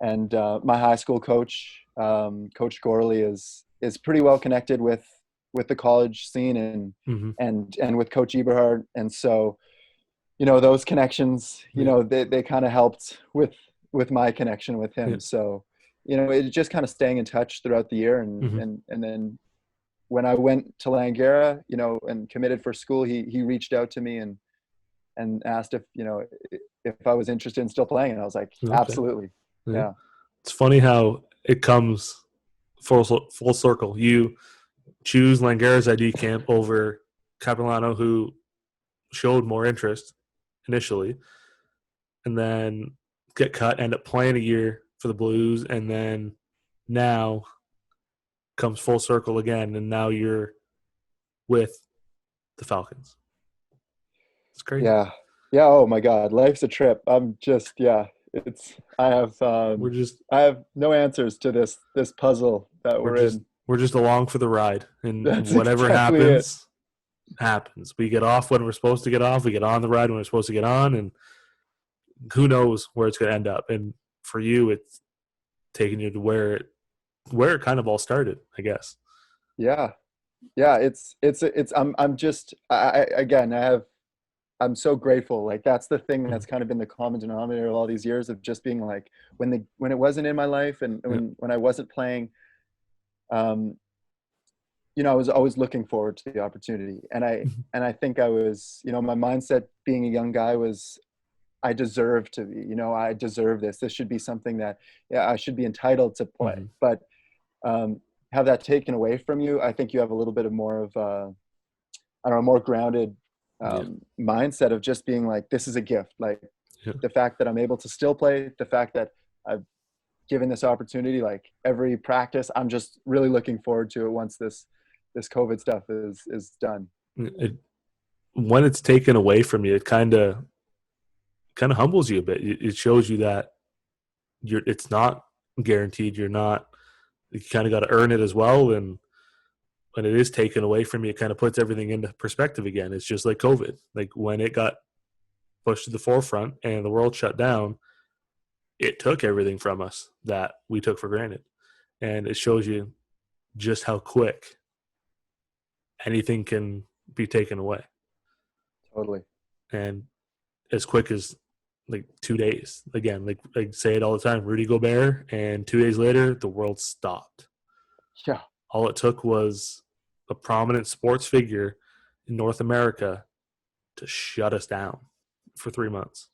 And my high school coach, Coach Gorley, is pretty well connected with the college scene, Hmm. and with Coach Eberhard. And so those connections, Yeah. they kind of helped with my connection with Yeah. him. So it's just kind of staying in touch throughout the year. and Hmm. and and then when I went to Langara, and committed for school, he reached out to me and asked if I was interested in still playing, and I was like, Okay. absolutely. Yeah. Yeah. It's funny how it comes full circle. You choose Langara's ID camp over Capilano, who showed more interest initially, and then get cut, end up playing a year for the Blues, and then now comes full circle again, and now you're with the Falcons. It's crazy. Yeah. Yeah. Oh my God. Life's a trip. I'm just, yeah, it's, We're just I have no answers to this puzzle that we're we're just in. we're just along for the ride, and That's whatever exactly it. happens. We get off when we're supposed to get off. We get on the ride when we're supposed to get on, and who knows where it's going to end up. And for you, it's taking you to where it kind of all started, I guess. Yeah. Yeah, I'm just, again, I'm so grateful. Like that's the thing Mhm. that's kind of been the common denominator of all these years of just being like when it wasn't in my life and Yeah. when I wasn't playing, um, I was always looking forward to the opportunity. Mhm. And I think I was, my mindset being a young guy was I deserve to be, I deserve this. This should be something that, yeah, I should be entitled to play. Mhm. But um, have that taken away from you, I think you have a little bit of more of I don't know, more grounded Yeah. mindset of just being like, this is a gift. Like Yeah. the fact that I'm able to still play, the fact that I've given this opportunity, like every practice, I'm just really looking forward to it once this COVID stuff is done. It, when it's taken away from you, it kind of humbles you a bit. It shows you that it's not guaranteed. You kind of got to earn it as well. And when it is taken away from you, it kind of puts everything into perspective again. It's just like COVID. Like when it got pushed to the forefront and the world shut down, it took everything from us that we took for granted. And it shows you just how quick anything can be taken away. Totally. And as quick as like 2 days. Again, like I say it all the time, Rudy Gobert, and 2 days later, the world stopped. Yeah. All it took was a prominent sports figure in North America to shut us down for 3 months.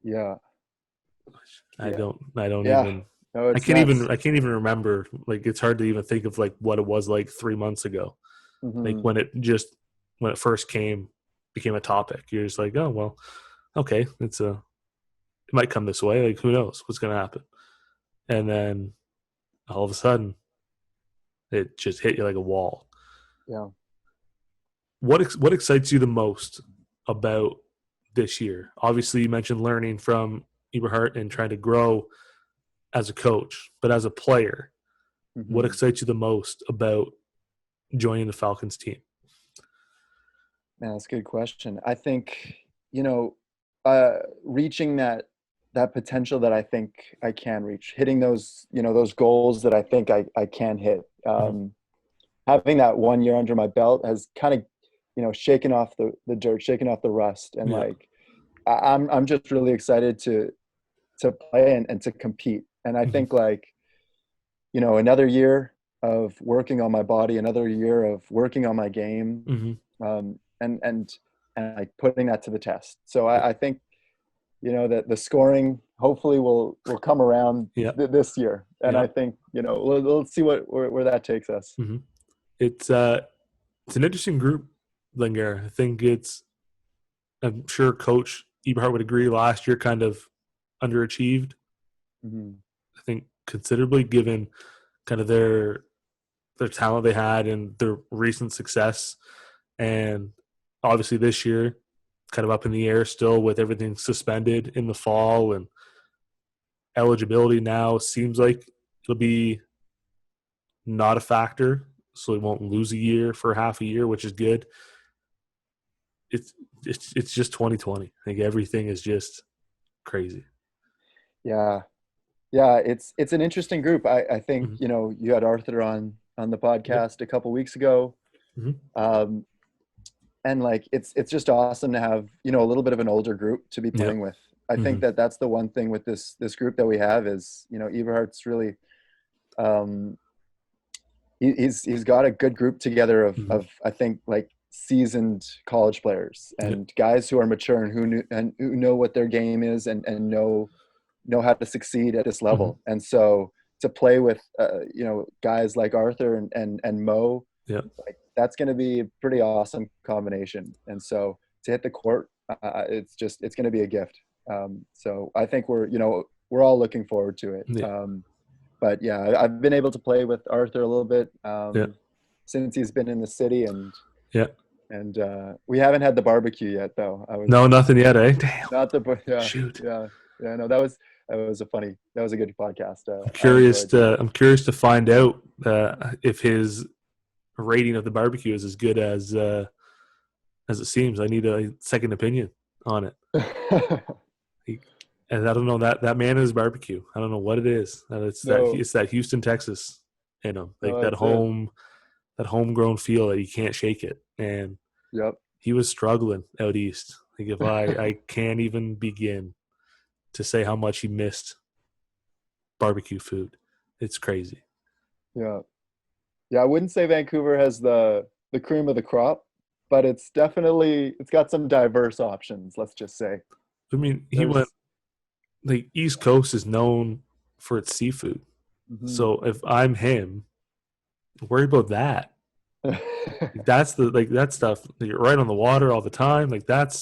Yeah. I Yeah. don't Yeah. even No, it's nuts. I can't even remember. Like it's hard to even think of like what it was like 3 months ago. Like Hmm. when it first became a topic. You're just like, oh well, okay, it might come this way. Like who knows what's gonna happen? And then all of a sudden, it just hit you like a wall. Yeah. What excites you the most about this year? Obviously, you mentioned learning from Eberhardt and trying to grow as a coach, but as a player, what Hmm. excites you the most about joining the Falcons team? Man, that's a good question. I think, reaching that potential that I think I can reach, hitting those goals that I think I can hit. Mm-hmm. Having that 1 year under my belt has kind of, shaken off the dirt, shaken off the rust, and Yeah. like I'm just really excited to play and to compete. And I Mm-hmm. think like, another year of working on my body, another year of working on my game, Mm-hmm. um, and like putting that to the test. So Yeah. I think that the scoring hopefully will come around Yeah. this year, and Yeah. I think we'll see where that takes us. Mm-hmm. It's uh, it's an interesting group, Langara. I think I'm sure Coach Eberhardt would agree. Last year, kind of underachieved. Hmm. I think considerably, given kind of their talent they had and their recent success. And obviously this year, kind of up in the air still with everything suspended in the fall, and eligibility now seems like it'll be not a factor. So they won't lose a year for half a year, which is good. It's it's just 2020. I think everything is just crazy. Yeah, yeah, it's an interesting group. I think Mm-hmm. you had Arthur on the Yep. podcast a couple weeks ago. Mm-hmm. Um, and like it's just awesome to have a little bit of an older group to be Yep. playing with. I Mm-hmm. think that's the one thing with this group that we have is Eberhardt's really um, he's got a good group together Mm-hmm. of I think like seasoned college players Yep. and guys who are mature and who know what their game is and know how to succeed at this Mm-hmm. level. And so to play with guys like Arthur and Mo, Yep. like that's going to be a pretty awesome combination. And so to hit the court, it's going to be a gift. So I think we're all looking forward to it. Yeah. But yeah, I've been able to play with Arthur a little bit Yeah. since he's been in the city, Yeah. and we haven't had the barbecue yet though. I was No, nothing yet, eh? Damn. not the yeah Shoot. yeah yeah no that was a good podcast. I'm I curious enjoyed that. to find out if his rating of the barbecue is as good as it seems. I need a second opinion on it. He, and I don't know that man is barbecue. I don't know what it is. It's No, it's that Houston, Texas in him, like no, that that's it. homegrown feel that you can't shake it. And Yep. he was struggling out east. Like if I can't even begin to say how much he missed barbecue food. It's crazy. Yeah. Yeah, I wouldn't say Vancouver has the cream of the crop, but it's got some diverse options, let's just say. I mean, he There's went like East Coast is known for its seafood. Mhm. So if I'm him, worry about that. That's that stuff. You're right on the water all the time. Like that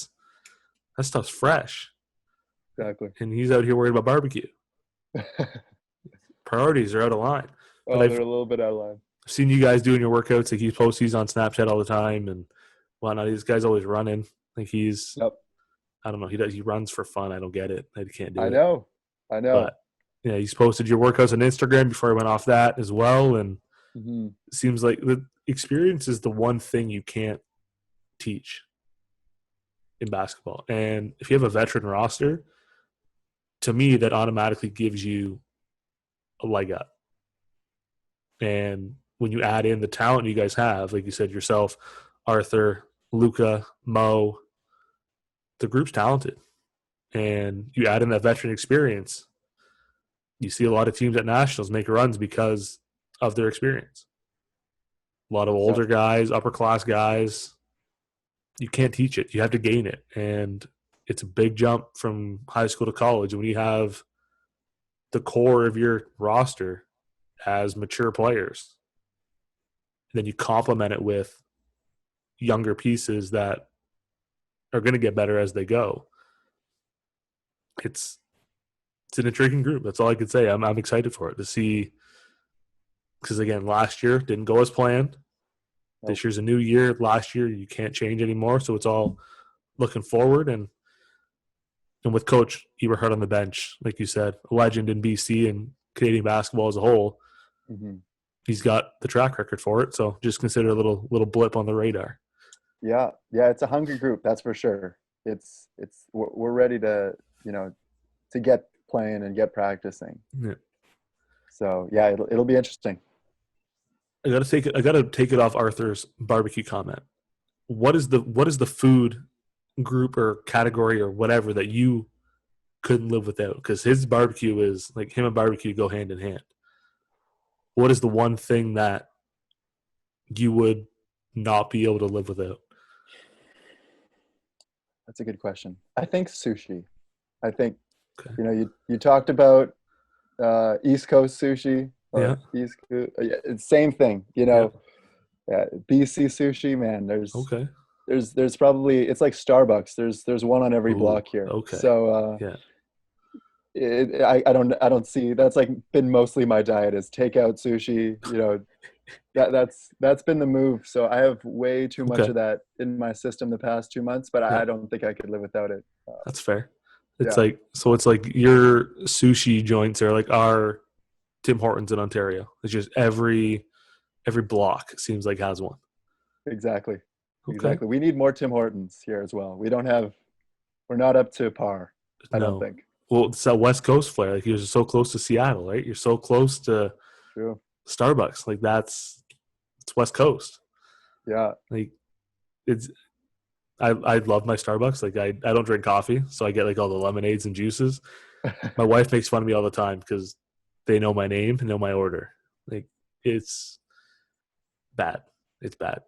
stuff's fresh. Exactly. And he's out here worried about barbecue. Priorities are out of line. But Oh, I've they're a little bit out of line. seen you guys doing your workouts. Like he posts these on Snapchat all the time and whatnot. This guy's always running. Like Yep. I don't know. He runs for fun. I don't get it. I can't do I it. know. I know. But yeah, he's posted your workouts on Instagram before I went off that as well. And Mhm. it seems like the experience is the one thing you can't teach in basketball. And if you have a veteran roster, to me, that automatically gives you a leg up. And when you add in the talent you guys have, like you said yourself, Arthur, Luca, Mo, the group's talented. And you add in that veteran experience, you see a lot of teams at nationals make runs because of their experience. A lot of older guys, upper class guys. You can't teach it. You have to gain it. And it's a big jump from high school to college. When you have the core of your roster as mature players, then you complement it with younger pieces that are going to get better as they go. It's an intriguing group. That's all I could say. I'm excited for it to see, because again, last year didn't go as planned. Nope. This year's a new year. Last year you can't change anymore, so it's all looking forward. And with Coach Eberhard on the bench, like you said, a legend in BC and Canadian basketball as a whole, Mhm. he's got the track record for it. So just consider a little blip on the radar. Yeah. Yeah, it's a hungry group, that's for sure. We're ready to, to get playing and get practicing. Yeah. So, yeah, it'll be interesting. I gotta take it off Arthur's barbecue comment. What is the food group or category or whatever that you couldn't live without? Because his barbecue is like him and barbecue go hand in hand. What is the one thing that you would not be able to live without? That's a good question. I think sushi. I think, Okay. you talked about East Coast sushi Yeah. or East Coast, it's same thing, Yeah. BC sushi, man, Okay. there's probably, it's like Starbucks. There's one on every Ooh, block here. okay. So Yeah. I don't see, that's like been mostly my diet is takeout sushi. That's been the move. So I have way too much Okay. of that in my system the past 2 months, but Yeah. I don't think I could live without it. That's fair. It's Yeah. like your sushi joints are like our Tim Hortons in Ontario. It's just every block seems like has one. Exactly. Okay. Exactly. We need more Tim Hortons here as well. We're not up to par, I don't think. Well, it's that West Coast flair. Like you're so close to Seattle, right? You're so close to True. Starbucks. Like it's West Coast. Yeah. Like I love my Starbucks. Like I don't drink coffee, so I get like all the lemonades and juices. My wife makes fun of me all the time because they know my name and know my order. Like it's bad. It's bad.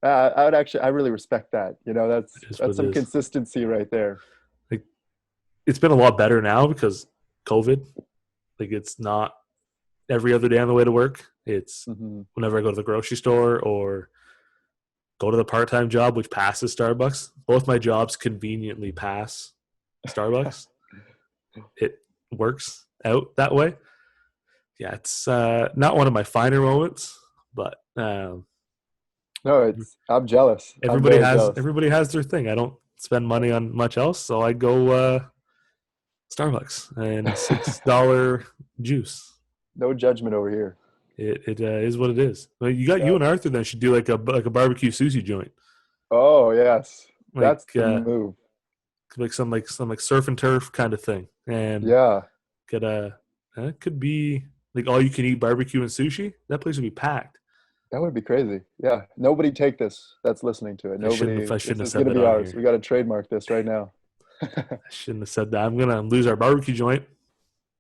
I really respect that. That's some It is. consistency right there. Like it's been a lot better now because COVID. Like it's not every other day on the way to work. It's Mm-hmm. whenever I go to the grocery store or go to the part-time job, which passes Starbucks. Both my jobs conveniently pass Starbucks. It works out that way. Yeah, it's not one of my finer moments, but No, I'm jealous. I'm everybody very has jealous. everybody has their thing. I don't spend money on much else, so I go Starbucks and $6 juice. No judgment over here. It is what it is. Well, you Yeah. and Arthur then should do like a barbecue sushi joint. Oh yes, Like that's the move. like surf and turf kind of thing, and Yeah. it could be like all you can eat barbecue and sushi. That place would be packed. That would be crazy. Yeah. Nobody take this that's listening to it. Nobody. I This shouldn't have is said going to that be on ours. here. We got to trademark this right now. I shouldn't have said that. I'm gonna lose our barbecue joint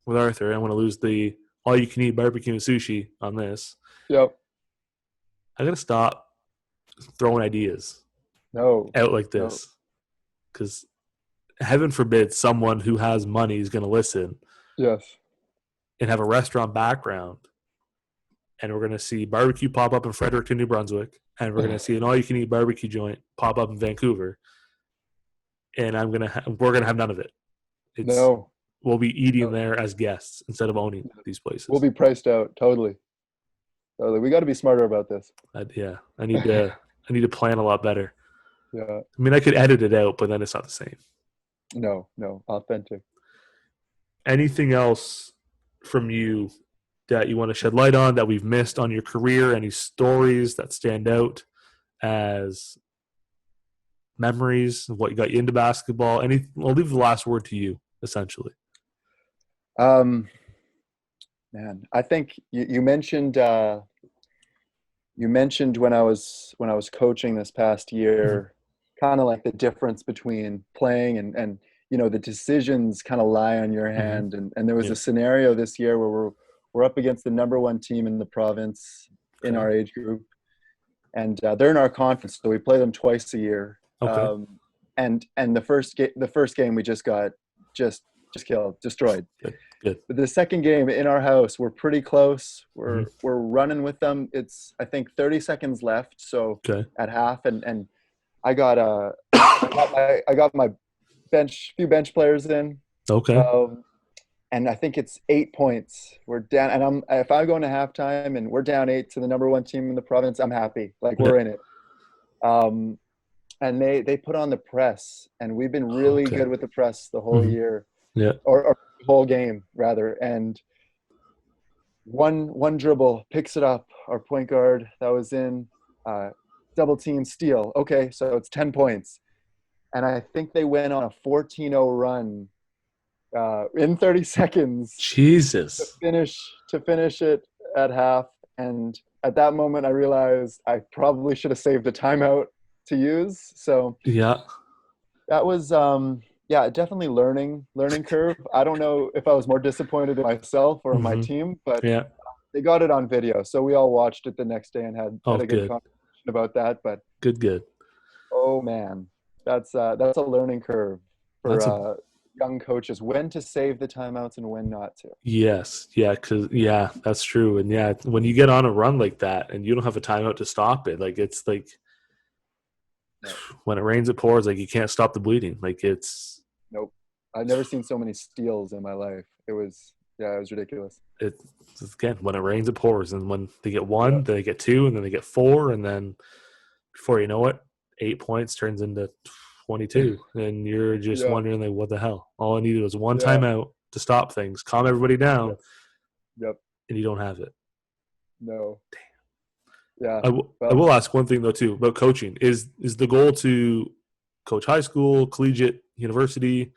with Arthur. I'm gonna lose the all you can eat barbecue and sushi on this. Yep. I gotta stop throwing ideas No. out like No. this because heaven forbid someone who has money is gonna listen Yes. and have a restaurant background, and we're gonna see barbecue pop up in Fredericton, New Brunswick, and we're gonna see an all you can eat barbecue joint pop up in Vancouver, and we're gonna have none of it. It's No. We'll be eating No. there as guests instead of owning these We'll places. be priced out. Totally. Totally. We got to be smarter about this. I need to plan a lot better. Yeah. I mean, I could edit it out, but then it's not the same. No. No. Authentic. Anything else from you that you want to shed light on that we've missed on your career? Any stories that stand out as memories of what got you into basketball? I'll leave the last word to you, essentially. Um, Man, I think you mentioned when I was coaching this past Mm-hmm. year, kind of like the difference between playing and the decisions kind of lie on your Mm-hmm. hand. And there was Yeah. a scenario this year where we're up against the number one team in the province in Okay. our age group, and they're in our conference, so we play them twice a year. Okay. And the first game we just got just killed, destroyed. Good. Good. The second game in our house, we're pretty close. Mm-hmm. We're running with them. It's I think 30 seconds left, so Okay. at half, and I got I got my few bench players in, Okay. um, and I think it's 8 points. We're down, and if I go into halftime and we're down 8 to the number one team in the province, I'm happy. Like Yeah. we're in it. Um, and they put on the press, and we've been really Okay. good with the press the whole Mm-hmm. year, Yeah. or the whole game rather, and one dribble picks it up. Our point guard that was in double team steal. Okay, so it's 10 points, and I think they went on a 14-0 run in 30 seconds Jesus. to finish it at half. And at that moment, I realized I probably should have saved a timeout to use. So Yeah. that was yeah, definitely learning curve. I don't know if I was more disappointed in myself or in my Mm-hmm. team, but Yeah. they got it on video, so we all watched it the next day and had Oh, a good good. conversation about that. But Good. oh man, that's a learning curve for That's a young coaches, when to save the timeouts and when not to. yes. Yeah. That's true. And yeah, when you get on a run like that and you don't have a timeout to stop it, like it's like No. when it rains, it pours. Like you can't stop the bleeding. Like it's Nope. I've never seen so many steals in my life. It was ridiculous. it's again when it rains, it pours. And when they get Yeah. one, then they get two, and then they get four, and then before you know it, 8 points turns into 22, and you're just Yeah. wondering like, what the hell? All I needed was one Yeah. timeout to stop things, calm everybody down, Yes. Yep. and you don't have it. No. Yeah. I Well, will ask one thing though too about coaching. Is the goal to coach high school, collegiate, university,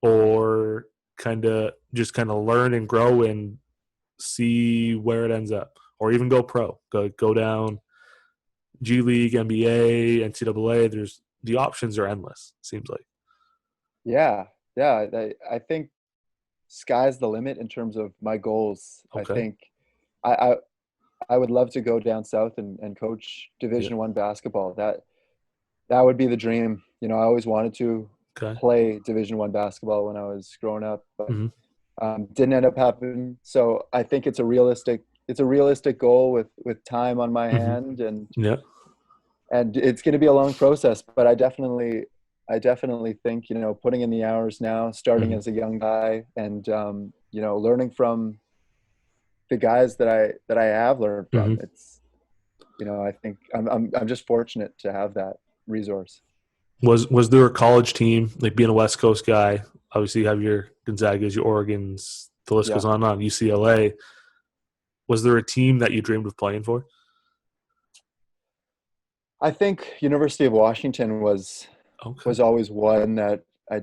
or kind of learn and grow and see where it ends up, or even go pro, go down G League, NBA, NCAA. There's the options are endless. Seems like. yeah. Yeah. I think sky's the limit in terms of my goals. I Okay. think I, I I would love to go down south and coach Yeah. Division I basketball. That would be the dream. I always wanted to Okay. play Division I basketball when I was growing up, but Mm-hmm. didn't end up happening. So I think it's a realistic goal with time on my Mm-hmm. hand, and Yeah. it's going to be a long process. But I definitely think putting in the hours now, starting Mm-hmm. as a young guy, and learning from the guys that I have learned from. Mm-hmm. It's I think I'm just fortunate to have that resource. Was there a college team, like being a West Coast guy? Obviously, you have your Gonzagas, your Oregons. The list Yeah, goes on. UCLA. Was there a team that you dreamed of playing for? I think University of Washington Okay. was always one that I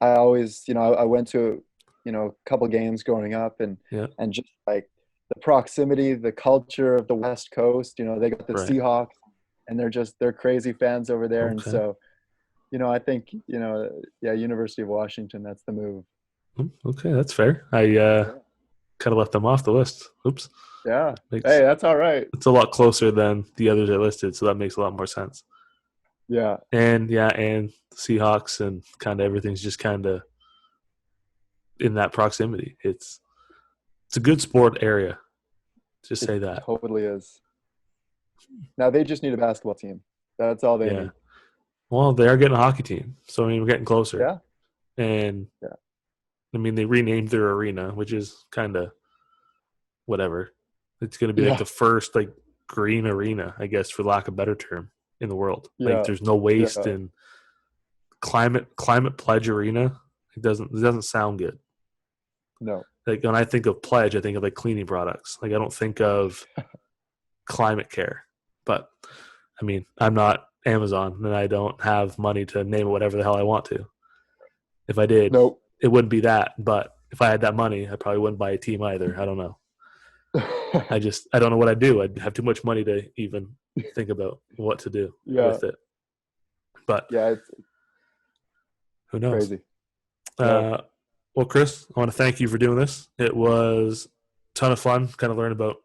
always I went to a couple games growing up, and Yeah. and just like the proximity, the culture of the West Coast. You know, they got the Right. Seahawks, and they're crazy fans over there. And Okay. so, you know, I think, you know, yeah, University of Washington, that's the move. Okay, that's fair. I kind of left them off the list. Oops. Yeah. Makes Hey, that's all right. It's a lot closer than the others I listed, so that makes a lot more sense. Yeah. And the Seahawks and kind of everything's just kind of in that proximity. It's a good sport area. Just say It that. totally is. Now they just need a basketball team. That's all they Yeah. need. Well, they are getting a hockey team, so I mean we're getting closer. Yeah. And Yeah. I mean they renamed their arena, which is kind of whatever. It's going to be like Yeah. the first like green arena, I guess, for lack of a better term, in the world. Like Yeah. there's no waste Yeah. in climate pledge arena. It doesn't sound good. No. Like when I think of pledge, I think of like cleaning products. Like I don't think of climate care. But I mean, I'm not Amazon and I don't have money to name it whatever the hell I want to. If I did, Nope. it wouldn't be that. But if I had that money, I probably wouldn't buy a team either. I don't know. I don't know what I'd do. I'd have too much money to even think about what to do Yeah. with it. But Yeah, it's who knows? crazy. Yeah. Well, Chris, I want to thank you for doing this. It was a ton of fun, kind of learn about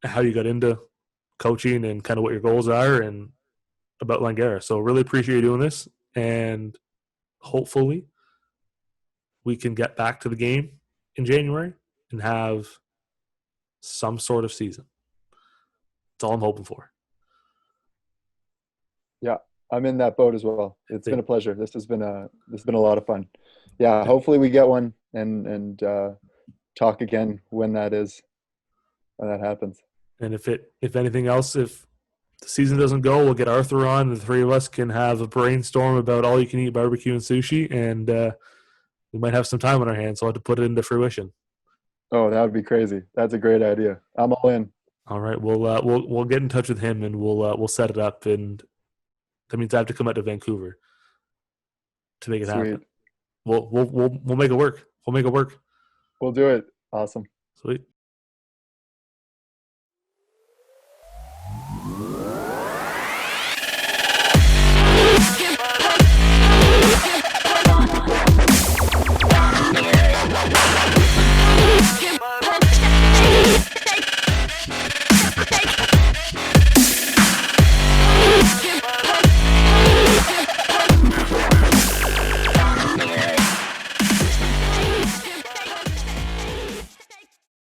how you got into coaching and kind of what your goals are and about Langara. So really appreciate you doing this. And hopefully we can get back to the game in January and have some sort of season. That's all I'm hoping for. Yeah. I'm in that boat as well. It's been a pleasure. This has been a lot of fun. Yeah, hopefully we get one and talk again when that happens. And if anything else, if the season doesn't go, we'll get Arthur on, and the three of us can have a brainstorm about all you can eat barbecue and sushi, and we might have some time on our hands. So I'll have to put it into fruition. Oh, that would be crazy. That's a great idea. I'm all in. All right, we'll get in touch with him and we'll set it up, and that means I have to come out to Vancouver to make it happen. Sweet. We'll make it work. We'll make it work. We'll do it. Awesome. Sweet.